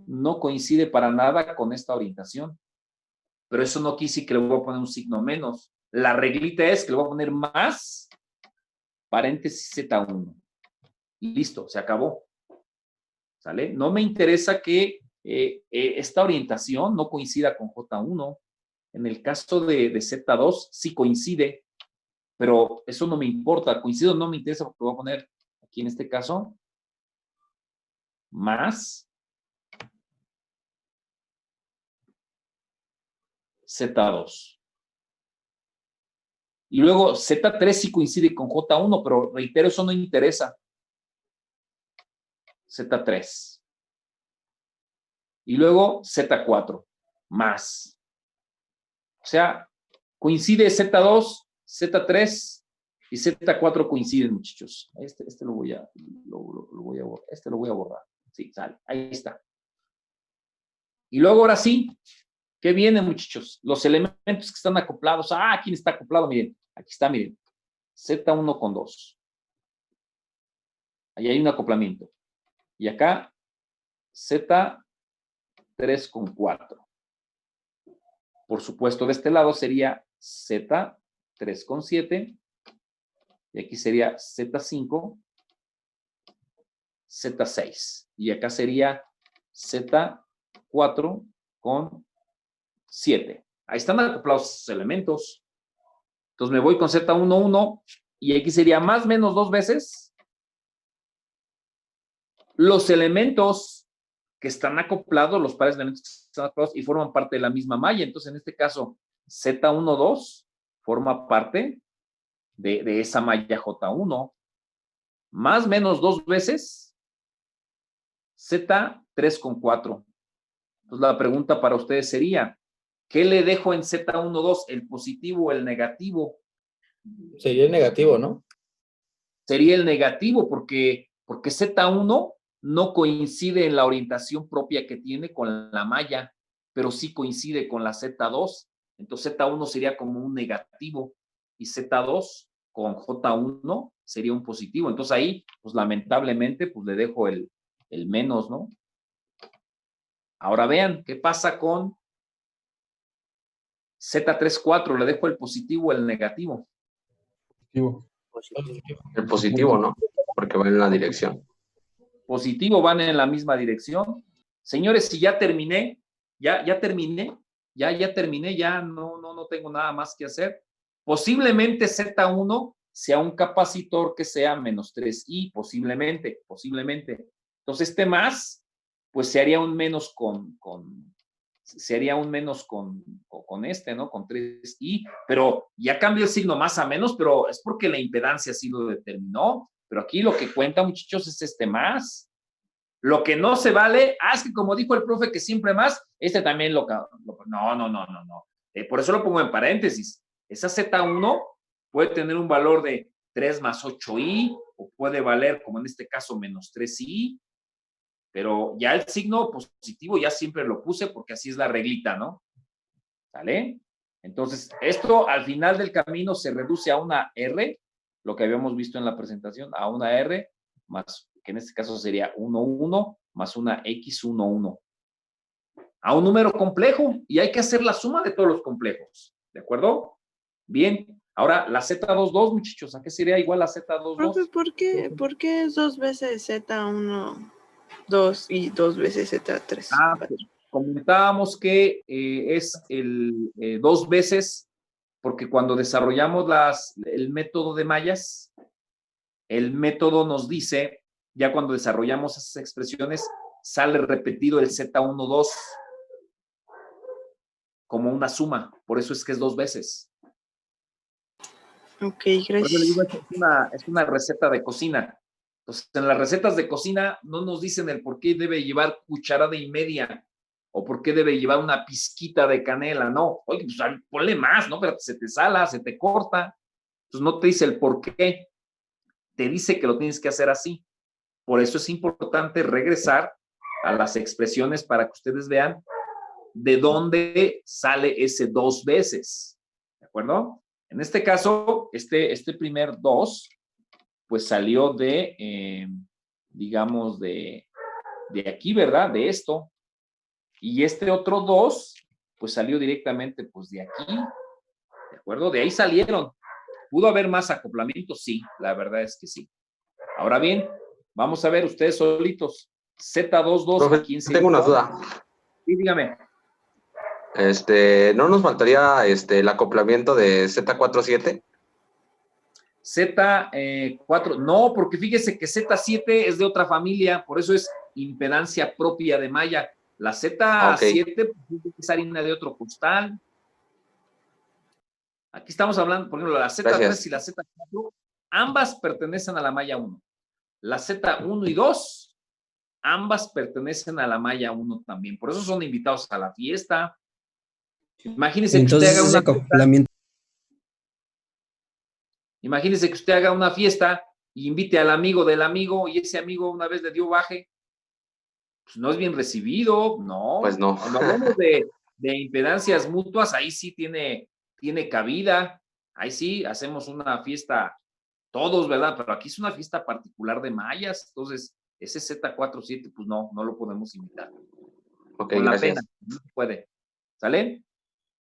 no coincide para nada con esta orientación. Pero eso no quiere decir que le voy a poner un signo menos. La reglita es que le voy a poner más paréntesis Z1. Y listo, se acabó. ¿Sale? No me interesa que esta orientación no coincida con J1. En el caso de Z2 sí coincide, pero eso no me importa. Coincido no me interesa porque voy a poner aquí en este caso más Z2. Y luego Z3 sí coincide con J1, pero reitero, eso no interesa. Z3. Y luego Z4 más. O sea, coincide Z2, Z3 y Z4 coinciden, muchachos. Este lo voy a borrar. Este lo voy a borrar. Sí, sale. Ahí está. Y luego ahora sí, ¿qué viene, muchachos? Los elementos que están acoplados. ¿Quién está acoplado? Miren, aquí está, miren. Z1 con 2. Ahí hay un acoplamiento. Y acá, Z3 con 4. Por supuesto, de este lado sería Z3 con 7. Y aquí sería Z5, Z6. Y acá sería Z4 con 7. Ahí están acoplados los elementos. Entonces me voy con Z11 y aquí sería más o menos 2 veces los elementos que están acoplados, los pares de elementos que están acoplados y forman parte de la misma malla. Entonces en este caso Z12 forma parte de esa malla J1, más o menos 2 veces Z3 con 4. Entonces la pregunta para ustedes sería, ¿qué le dejo en Z12? ¿El positivo o el negativo? Sería el negativo, ¿no? Sería el negativo porque Z1 no coincide en la orientación propia que tiene con la malla. pero sí coincide con la Z2. Entonces Z1 sería como un negativo y Z2 con J1 sería un positivo. Entonces ahí, pues lamentablemente, pues le dejo el menos, ¿no? Ahora vean, ¿qué pasa con Z34? ¿Le dejo el positivo o el negativo? El positivo, ¿no? Porque va en la dirección. Positivo, van en la misma dirección. Señores, si ya terminé, ya terminé, ya no tengo nada más que hacer. Posiblemente Z1 sea un capacitor que sea menos 3i, posiblemente. Entonces este más, pues se haría un menos con este, ¿no? Con 3i, pero ya cambió el signo más a menos, pero es porque la impedancia así lo determinó. Pero aquí lo que cuenta, muchachos, es este más. Lo que no se vale, es que como dijo el profe que siempre más, este también no. Por eso lo pongo en paréntesis. Esa Z1 puede tener un valor de 3 más 8i, o puede valer, como en este caso, menos 3i, pero ya el signo positivo ya siempre lo puse porque así es la reglita, ¿no? ¿Sale? Entonces, esto al final del camino se reduce a una R, lo que habíamos visto en la presentación, a una R, más, que en este caso sería 1, 1, más una X, 1, 1. A un número complejo, y hay que hacer la suma de todos los complejos, ¿de acuerdo? Bien, ahora la Z22, muchachos, ¿a qué sería igual a Z22? Profe, ¿por qué es 2 veces Z1, 2 y 2 veces Z3? Comentábamos que es el 2 veces, porque cuando desarrollamos el método de mallas, el método nos dice, ya cuando desarrollamos esas expresiones, sale repetido el Z12 como una suma, por eso es que es 2 veces. Ok, gracias. Es una receta de cocina. Entonces, en las recetas de cocina no nos dicen el por qué debe llevar cucharada y media o por qué debe llevar una pizquita de canela. No, oye, pues ponle más, ¿no? Pero se te sala, se te corta. Entonces, no te dice el por qué. Te dice que lo tienes que hacer así. Por eso es importante regresar a las expresiones para que ustedes vean de dónde sale ese 2 veces. ¿De acuerdo? En este caso, este primer 2, pues salió de, digamos, de aquí, ¿verdad? De esto. Y este otro 2, pues salió directamente, pues de aquí. ¿De acuerdo? De ahí salieron. ¿Pudo haber más acoplamiento? Sí, la verdad es que sí. Ahora bien, vamos a ver ustedes solitos. Z22, Profe, ¿a quién se tengo una duda. Sí, dígame. ¿No nos faltaría el acoplamiento de Z47? Z4, no, porque fíjese que Z7 es de otra familia, por eso es impedancia propia de malla. La Z7 es harina de otro costal. Aquí estamos hablando, por ejemplo, la Z3 Gracias. y la Z4, ambas pertenecen a la malla 1. La Z1 y 2, ambas pertenecen a la malla 1 también. Por eso son invitados a la fiesta. Imagínese que usted haga una acoplamiento. Imagínese que usted haga una fiesta y invite al amigo del amigo y ese amigo una vez le dio baje. Pues no es bien recibido, no. Pues no. Cuando hablamos de impedancias mutuas, ahí sí tiene cabida. Ahí sí hacemos una fiesta todos, ¿verdad? Pero aquí es una fiesta particular de mayas, entonces ese Z47, pues no lo podemos invitar. Ok, con la gracias. pena, no se puede. ¿Sale?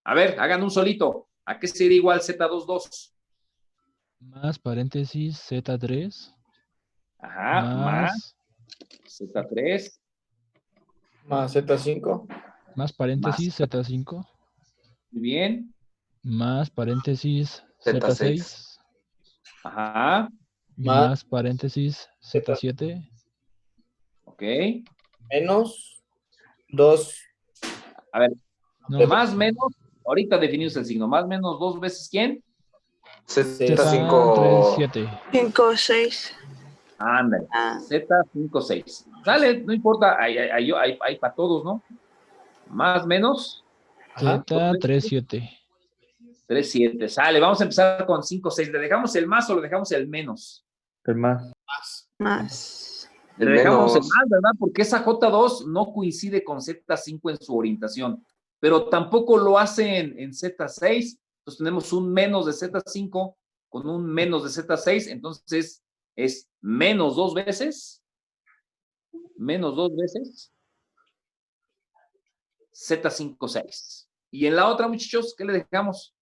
A ver, hagan un solito. ¿A qué sería igual Z22? Más paréntesis Z3. Ajá, más Z3. Más Z5. Más paréntesis Z5. Muy bien. Más paréntesis Z6. Z6. Ajá. Más paréntesis Z7. Ok. Menos 2. A ver, No. más menos, ahorita definimos el signo. Más menos 2 veces ¿quién? Z5. 7. 5, 6. Ándale. Z56. Sale, no importa, hay para todos, ¿no? Más menos. Z37. 3-7. Sale, vamos a empezar con 5-6. ¿Le dejamos el más o le dejamos el menos? El más. Más. Le dejamos el más, ¿verdad? Porque esa J2 no coincide con Z5 en su orientación. pero tampoco lo hace en Z6. Entonces tenemos un menos de Z5 con un menos de Z6, entonces es menos 2 veces Z5, 6. Y en la otra, muchachos, ¿qué le dejamos?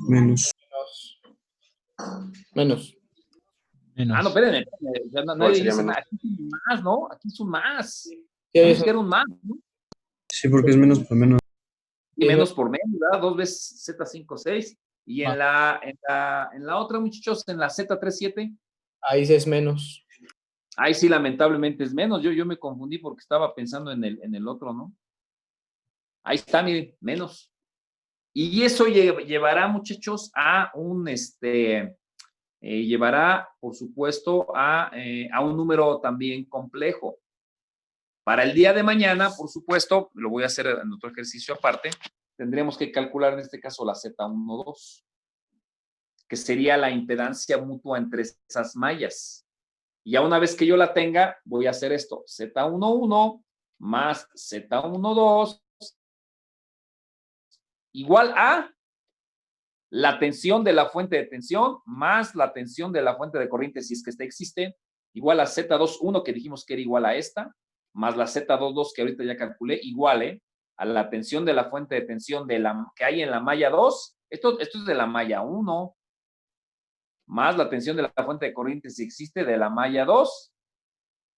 Menos. Menos. Ah, no, espérenme. Ya no, ¿Cuál nadie sería dice menos? nada. Aquí es un más, ¿no? Aquí es un más. Sí, Dijimos que era un más, ¿no? Sí, porque es menos por menos. Y menos por menos, ¿verdad? 2 veces Z5, 6. Y en Ah. la otra, muchachos, en la Z3, 7, ahí sí es menos. ahí sí, lamentablemente es menos. Yo me confundí porque estaba pensando en el otro, ¿no? Ahí está, miren, menos. Y eso llevará, muchachos, a llevará, por supuesto, a un número también complejo. Para el día de mañana, por supuesto, lo voy a hacer en otro ejercicio aparte, tendremos que calcular en este caso la Z12, que sería la impedancia mutua entre esas mallas. Y ya una vez que yo la tenga, voy a hacer esto, Z11 más Z12 igual a la tensión de la fuente de tensión más la tensión de la fuente de corriente, si es que esta existe, igual a Z21, que dijimos que era igual a esta, más la Z22, que ahorita ya calculé, igual a la tensión de la fuente de tensión que hay en la malla 2, esto es de la malla 1, más la tensión de la fuente de corriente, si existe, de la malla 2.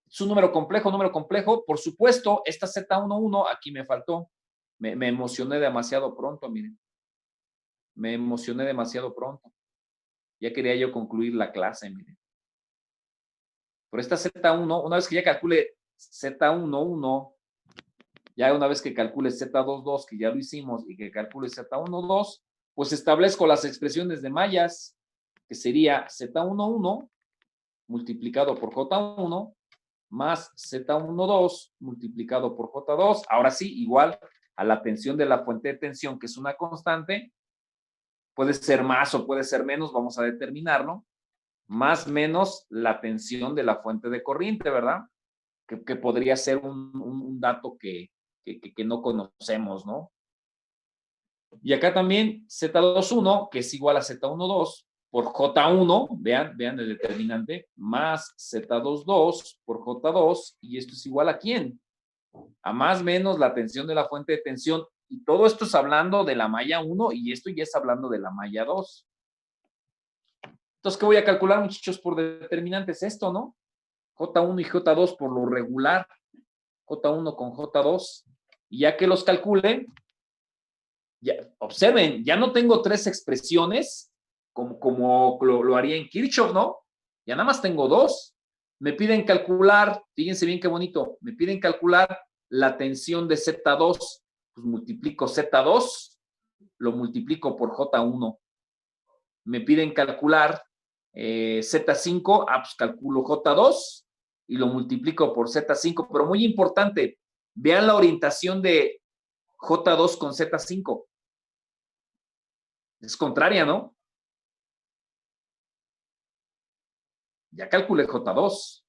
Es un número complejo. Por supuesto, esta Z11, aquí me faltó. Me emocioné demasiado pronto, miren. Me emocioné demasiado pronto. Ya quería yo concluir la clase, miren. Por esta Z1, una vez que ya calcule Z11, ya una vez que calcule Z22, que ya lo hicimos, y que calcule Z12, pues establezco las expresiones de mallas, que sería Z11 multiplicado por J1 más Z12 multiplicado por J2. Ahora sí, igual a la tensión de la fuente de tensión, que es una constante, puede ser más o puede ser menos, vamos a determinarlo, más menos la tensión de la fuente de corriente, ¿verdad? Que podría ser un dato que no conocemos, ¿no? Y acá también Z21, que es igual a Z12 por J1, vean el determinante, más Z22 por J2, y esto es igual a ¿quién? A más menos la tensión de la fuente de tensión. Y todo esto es hablando de la malla 1 y esto ya es hablando de la malla 2. Entonces, ¿qué voy a calcular, muchachos, por determinantes? Esto, ¿no? J1 y J2 por lo regular. J1 con J2. Y ya que los calcule, ya, observen, ya no tengo 3 expresiones como lo haría en Kirchhoff, ¿no? Ya nada más tengo 2. Me piden calcular, fíjense bien qué bonito, me piden calcular la tensión de Z2, pues multiplico Z2, lo multiplico por J1. Me piden calcular Z5, pues calculo J2 y lo multiplico por Z5, pero muy importante, vean la orientación de J2 con Z5. Es contraria, ¿no? Ya calculé J2.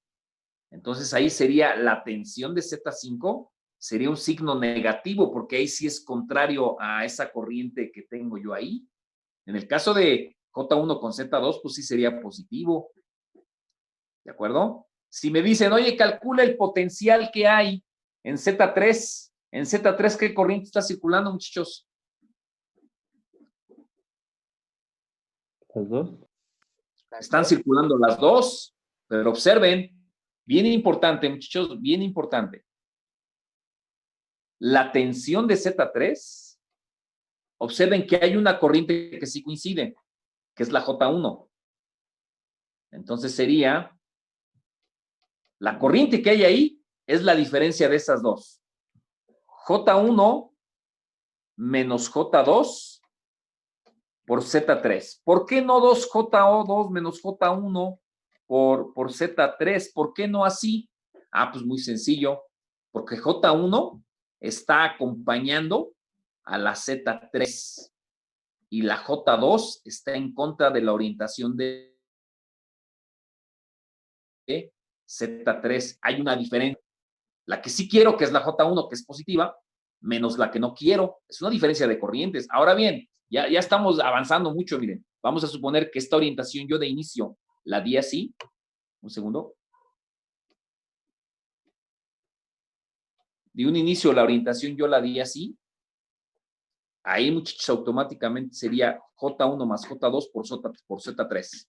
Entonces ahí sería la tensión de Z5, sería un signo negativo, porque ahí sí es contrario a esa corriente que tengo yo ahí. En el caso de J1 con Z2, pues sí sería positivo. ¿De acuerdo? Si me dicen, oye, calcula el potencial que hay en Z3. En Z3, ¿qué corriente está circulando, muchachos? ¿Las dos? Están circulando las dos, pero observen, bien importante, muchachos, bien importante. La tensión de Z3, observen que hay una corriente que sí coincide, que es la J1. Entonces sería, la corriente que hay ahí es la diferencia de esas dos. J1 menos J2 por Z3. ¿Por qué no 2J2 menos J1 por Z3? ¿Por qué no así? Pues muy sencillo, porque J1 está acompañando a la Z3 y la J2 está en contra de la orientación de Z3. Hay una diferencia. La que sí quiero, que es la J1, que es positiva, menos la que no quiero. Es una diferencia de corrientes. Ahora bien, ya estamos avanzando mucho, miren. Vamos a suponer que esta orientación yo de inicio la di así. Un segundo. De un inicio la orientación yo la di así. Ahí, muchachos, automáticamente sería J1 más J2 por Z3.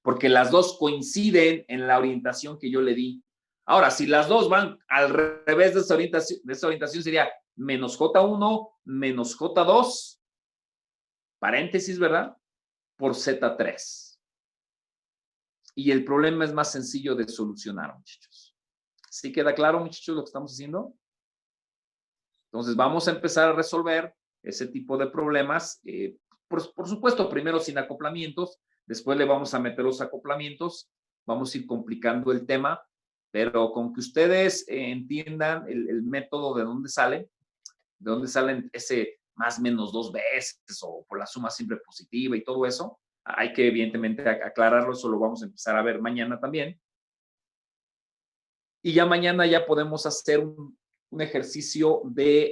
Porque las dos coinciden en la orientación que yo le di. Ahora, si las dos van al revés de esa orientación sería menos J1 menos J2, paréntesis, ¿verdad? Por Z3. Y el problema es más sencillo de solucionar, muchachos. ¿Sí queda claro, muchachos, lo que estamos haciendo? Entonces, vamos a empezar a resolver ese tipo de problemas. Por supuesto, primero sin acoplamientos. Después le vamos a meter los acoplamientos. Vamos a ir complicando el tema. Pero con que ustedes entiendan el método de dónde salen ese más menos 2 veces o por la suma siempre positiva y todo eso, hay que evidentemente aclararlo. Eso lo vamos a empezar a ver mañana también. Y ya mañana ya podemos hacer un ejercicio de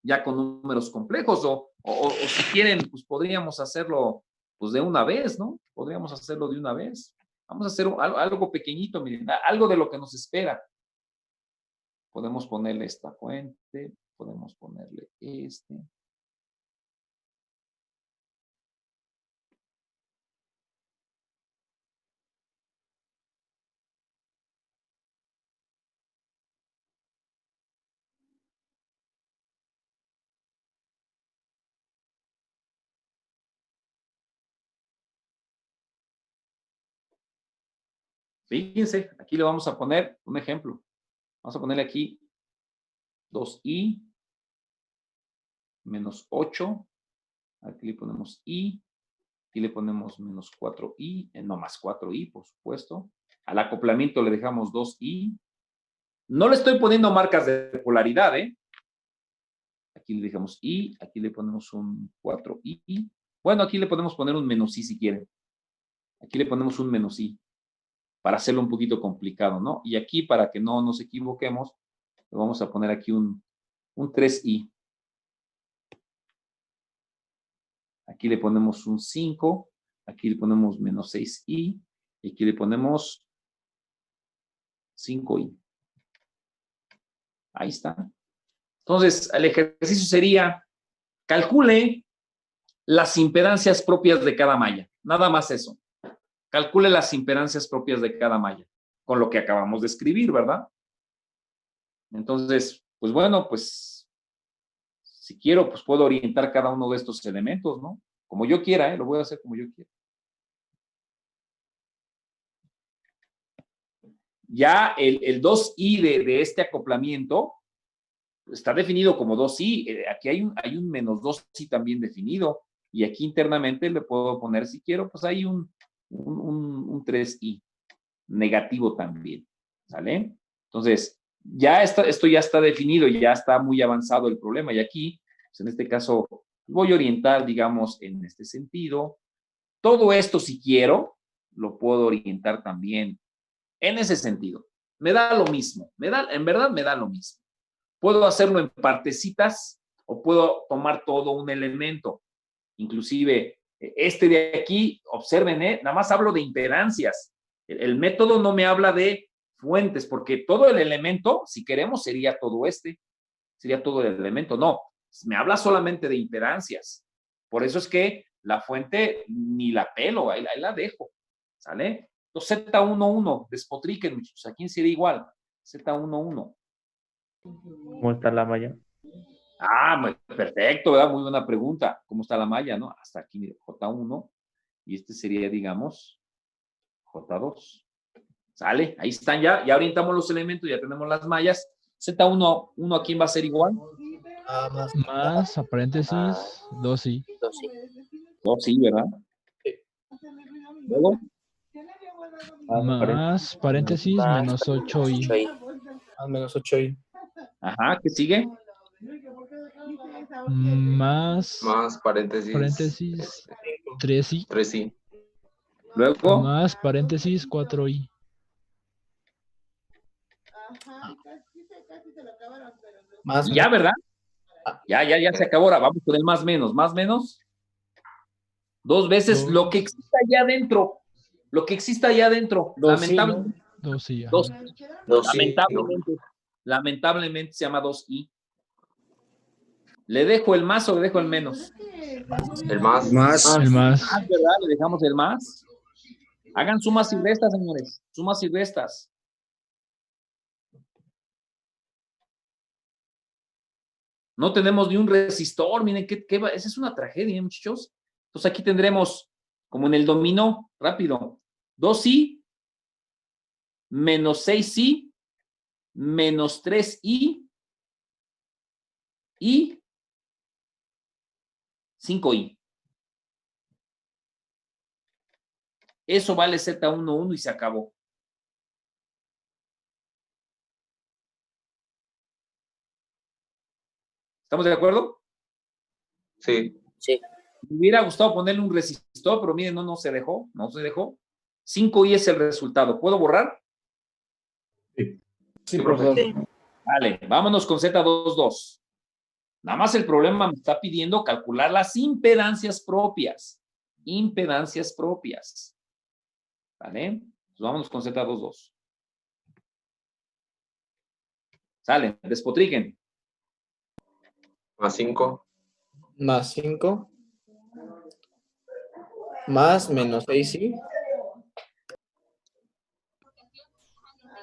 ya con números complejos o si quieren, pues podríamos hacerlo pues de una vez, ¿no? Podríamos hacerlo de una vez. Vamos a hacer algo pequeñito, miren, algo de lo que nos espera. Podemos ponerle esta fuente, podemos ponerle este. Fíjense, aquí le vamos a poner un ejemplo. Vamos a ponerle aquí 2i menos 8. Aquí le ponemos i. Aquí le ponemos menos 4i, no más 4i, por supuesto. Al acoplamiento le dejamos 2i. No le estoy poniendo marcas de polaridad, ¿eh? Aquí le dejamos i, aquí le ponemos un 4i. Bueno, aquí le podemos poner un menos i si quieren. Aquí le ponemos un menos i para hacerlo un poquito complicado, ¿no? Y aquí, para que no nos equivoquemos, le vamos a poner aquí un 3i. Aquí le ponemos un 5, aquí le ponemos menos 6i, y aquí le ponemos 5i. Ahí está. Entonces, el ejercicio sería, calcule las impedancias propias de cada malla. Nada más eso. Calcule las impedancias propias de cada malla, con lo que acabamos de escribir, ¿verdad? Entonces, pues bueno, pues si quiero, pues puedo orientar cada uno de estos elementos, ¿no? Como yo quiera, lo voy a hacer como yo quiera. Ya el 2i de este acoplamiento está definido como 2i. Aquí hay un menos 2i también definido. Y aquí internamente le puedo poner, si quiero, pues hay un 3i negativo también. ¿Sale? Entonces, ya esto ya está definido, ya está muy avanzado el problema. Y aquí, pues en este caso, voy a orientar, digamos, en este sentido. Todo esto, si quiero, lo puedo orientar también en ese sentido. Me da lo mismo. En verdad me da lo mismo. Puedo hacerlo en partecitas o puedo tomar todo un elemento. Inclusive, este de aquí, observen, nada más hablo de impedancias. El método no me habla de fuentes, porque todo el elemento, si queremos, sería todo sería todo el elemento. No, me habla solamente de impedancias. Por eso es que la fuente ni la pelo, ahí la dejo. ¿Sale? Entonces, Z11, despotriquen, muchachos. ¿A quién sería igual? Z11. ¿Cómo está la malla? Perfecto, ¿verdad? Muy buena pregunta. ¿Cómo está la malla, no? Hasta aquí, mire, J1. Y este sería, digamos, J2. ¿Sale? Ahí están ya. Ya orientamos los elementos, ya tenemos las mallas. Z1, ¿a quién va a ser igual? Más, a paréntesis, 2i. 2i, ¿verdad? Luego, Más, paréntesis, menos 8i. Menos 8i. ajá, ¿qué sigue? Más, Más paréntesis. paréntesis, 3i. 3i. Luego, Más paréntesis 4i. Más y ya, ¿verdad? Ya se acabó. Ahora vamos con el más menos. Más menos. 2 veces lo que exista allá adentro. Lo que exista allá adentro. Lamentablemente. 2i. Dos. Dos sí, Lamentablemente se llama 2i. ¿Le dejo el más o le dejo el menos? el más. Más. El más. Más, ¿verdad? Le dejamos el más. Hagan sumas y restas, señores. Sumas y restas. No tenemos ni un resistor. Miren, esa es una tragedia, muchachos. Entonces aquí tendremos, como en el dominó, rápido, 2i, menos 6i, menos 3i y 5i. Eso vale Z11 y se acabó. ¿Estamos de acuerdo? Sí. Me hubiera gustado ponerle un resistor, pero miren, no se dejó. 5i es el resultado. ¿Puedo borrar? Sí, profesor. Sí. Vale, vámonos con Z22. Nada más el problema me está pidiendo calcular las impedancias propias. Impedancias propias. ¿Vale? Entonces vámonos con Z22. Salen, despotriquen. Más 5. Más 5. Más menos 6, sí.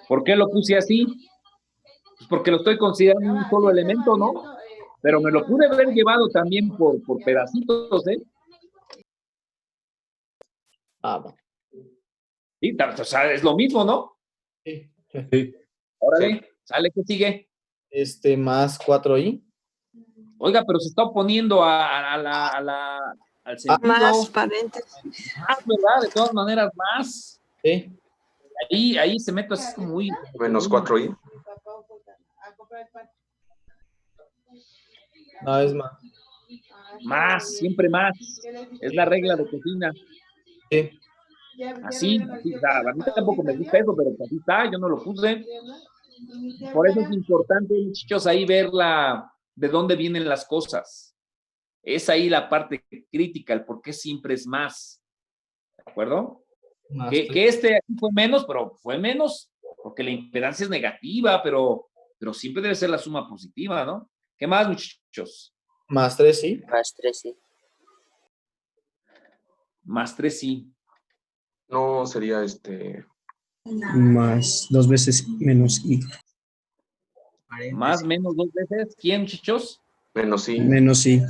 ¿Por qué lo puse así? Pues porque lo estoy considerando un solo elemento, ¿no? Pero me lo pude haber llevado también por pedacitos, ¿eh? Va. Sí, o sea, es lo mismo, ¿no? Sí. Órale, sale, ¿qué sigue? Más 4i. Oiga, pero se está oponiendo al sentido. Más paréntesis. Más, ¿verdad? De todas maneras, más. Sí. Ahí se mete así como muy. Menos 4i. No, es más. Más, siempre más. Es la regla de cocina. Sí. Así está. A mí tampoco me gusta eso, pero así está, yo no lo puse. Por eso es importante, muchachos, ahí ver de dónde vienen las cosas. Es ahí la parte crítica, el por qué siempre es más. ¿De acuerdo? Más Que aquí fue menos, pero fue menos porque la impedancia es negativa, pero siempre debe ser la suma positiva, ¿no? ¿Qué más, muchachos? Más 3i. Más 13. Más 3 sí. No, sería Más 2 veces menos i. Más menos 2 veces. ¿Quién, muchachos? menos i. Menos i.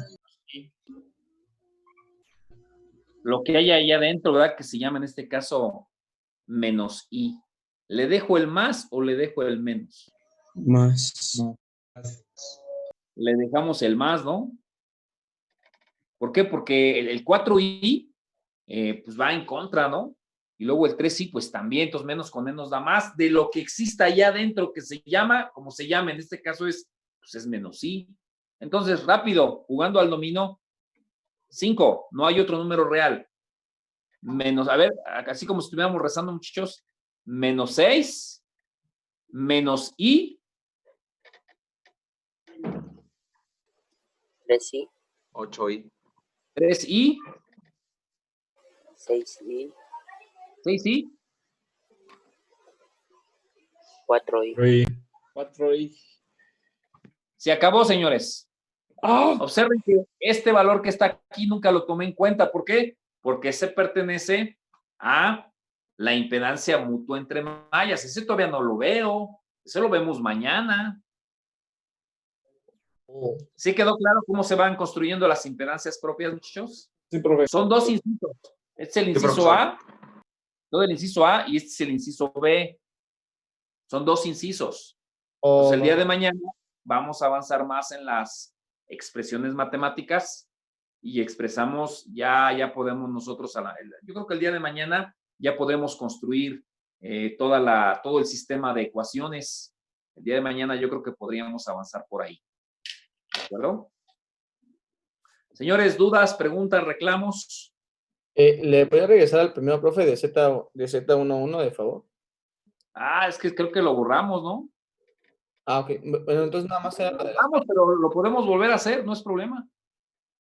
Lo que hay ahí adentro, ¿verdad? Que se llama en este caso menos i. ¿Le dejo el más o le dejo el menos? Más. Le dejamos el más, ¿no? ¿Por qué? Porque el 4i pues va en contra, ¿no? Y luego el 3i pues también, entonces menos con menos da más de lo que exista allá adentro, que se llama, como se llama, en este caso es menos i. Entonces, rápido, jugando al dominó, 5, no hay otro número real. Menos, a ver, así como si estuviéramos rezando, muchachos, menos 6, menos i, 3i, 8i. 3i, 6i, 6i, 4i. 4i. se acabó, señores. Observen que este valor que está aquí nunca lo tomé en cuenta. ¿Por qué? Porque ese pertenece a la impedancia mutua entre mallas. Ese todavía no lo veo. Ese lo vemos mañana. ¿Sí quedó claro cómo se van construyendo las impedancias propias, muchachos? Sí, profesor. Son dos incisos. Este es el inciso profesor. A, todo el inciso A, y este es el inciso B. Son dos incisos. Entonces, el día de mañana vamos a avanzar más en las expresiones matemáticas y expresamos, ya podemos nosotros, yo creo que el día de mañana ya podemos construir todo el sistema de ecuaciones. El día de mañana yo creo que podríamos avanzar por ahí. ¿De acuerdo? Señores, dudas, preguntas, reclamos. ¿Le puede regresar al primero, profe, de Z11, de favor? Ah, es que creo que lo borramos, ¿no? Ah, ok. Bueno, entonces nada más era lo de las... Vamos, pero lo podemos volver a hacer, no es problema.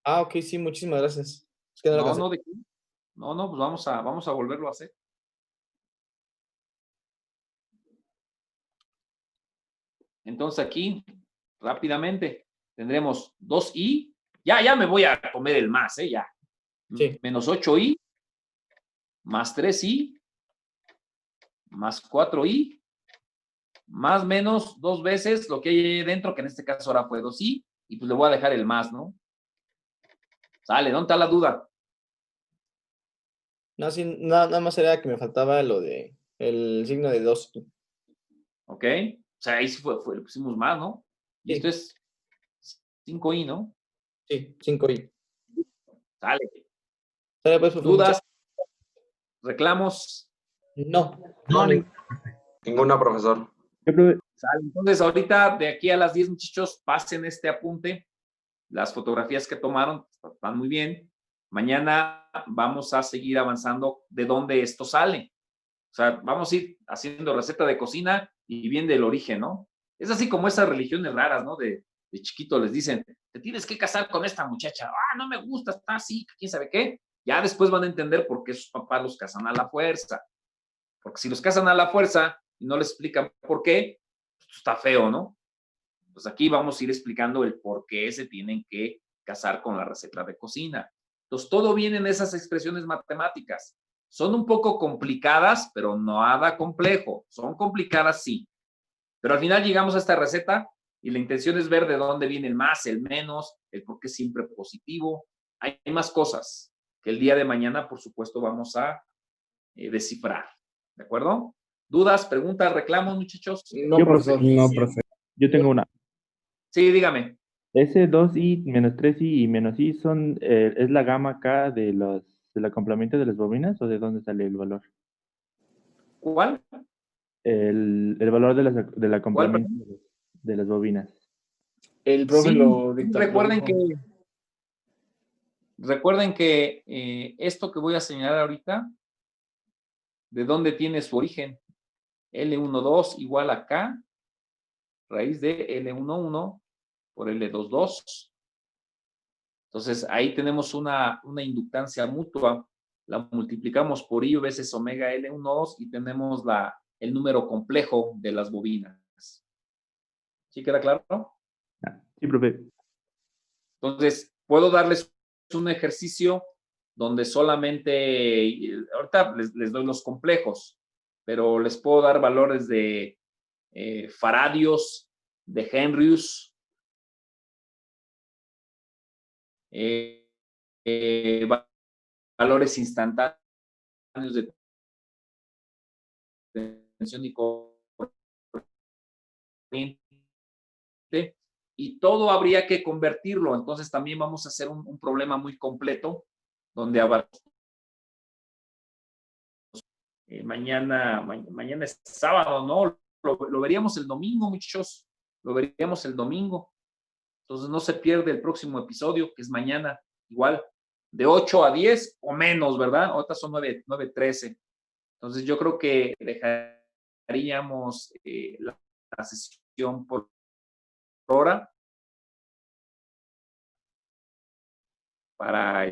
Ah, ok, sí, muchísimas gracias. Es que no lo No, alcancé. no, ¿de qué? No, pues vamos a volverlo a hacer. Entonces aquí, rápidamente, tendremos 2i. Ya me voy a comer el más, ya. Sí. Menos 8i, más 3i, más 4i, más menos 2 veces lo que hay ahí dentro, que en este caso ahora fue 2i, y pues le voy a dejar el más, ¿no? Sale, ¿dónde está la duda? No, sí, nada más era que me faltaba lo de el signo de 2. ¿Ok? O sea, ahí sí le pusimos más, ¿no? Y Sí. esto es 5i, ¿no? Sí, 5i. Sale. Sale, pues, profe, ¿Dudas? ¿Reclamos? No. Ninguna, profesor. Sale. Entonces, ahorita, de aquí a las 10, muchachos, pasen este apunte. Las fotografías que tomaron están muy bien. Mañana vamos a seguir avanzando de dónde esto sale. O sea, vamos a ir haciendo receta de cocina y bien del origen, ¿no? Es así como esas religiones raras, ¿no? De chiquito les dicen, te tienes que casar con esta muchacha. Ah, no me gusta, está así, quién sabe qué. Ya después van a entender por qué sus papás los casan a la fuerza. Porque si los casan a la fuerza y no les explican por qué, pues está feo, ¿no? Pues aquí vamos a ir explicando el por qué se tienen que casar con la receta de cocina. Entonces, todo viene en esas expresiones matemáticas. Son un poco complicadas, pero no nada complejo. Son complicadas, sí. Pero al final llegamos a esta receta y la intención es ver de dónde viene el más, el menos, el por qué siempre positivo. Hay más cosas que el día de mañana, por supuesto, vamos a descifrar. ¿De acuerdo? ¿Dudas, preguntas, reclamos, muchachos? No, Yo, profesor. No, profe. Yo tengo una. Sí, dígame. Ese 2i menos 3i y menos i es la gama acá del acoplamiento de las bobinas, o de dónde sale el valor. ¿Cuál? El valor del ¿Cuál? acoplamiento de las bobinas. El profe Sí, lo dictó. recuerden que esto que voy a señalar ahorita, ¿de dónde tiene su origen? L12 igual a K, raíz de L11 por L22. Entonces, ahí tenemos una inductancia mutua. La multiplicamos por I veces omega L12 y tenemos el número complejo de las bobinas. ¿Sí queda claro? Sí, profe. Entonces, puedo darles un ejercicio donde solamente, ahorita les doy los complejos, pero les puedo dar valores de faradios, de henrius, valores instantáneos de tensión y corriente, y todo habría que convertirlo. Entonces también vamos a hacer un problema muy completo donde mañana es sábado, ¿no? Lo veríamos el domingo, muchachos. Lo veríamos el domingo. Entonces no se pierde el próximo episodio, que es mañana, igual, de 8 a 10 o menos, ¿verdad? Ahorita son 9:13. Entonces yo creo que dejaríamos la sesión por hora para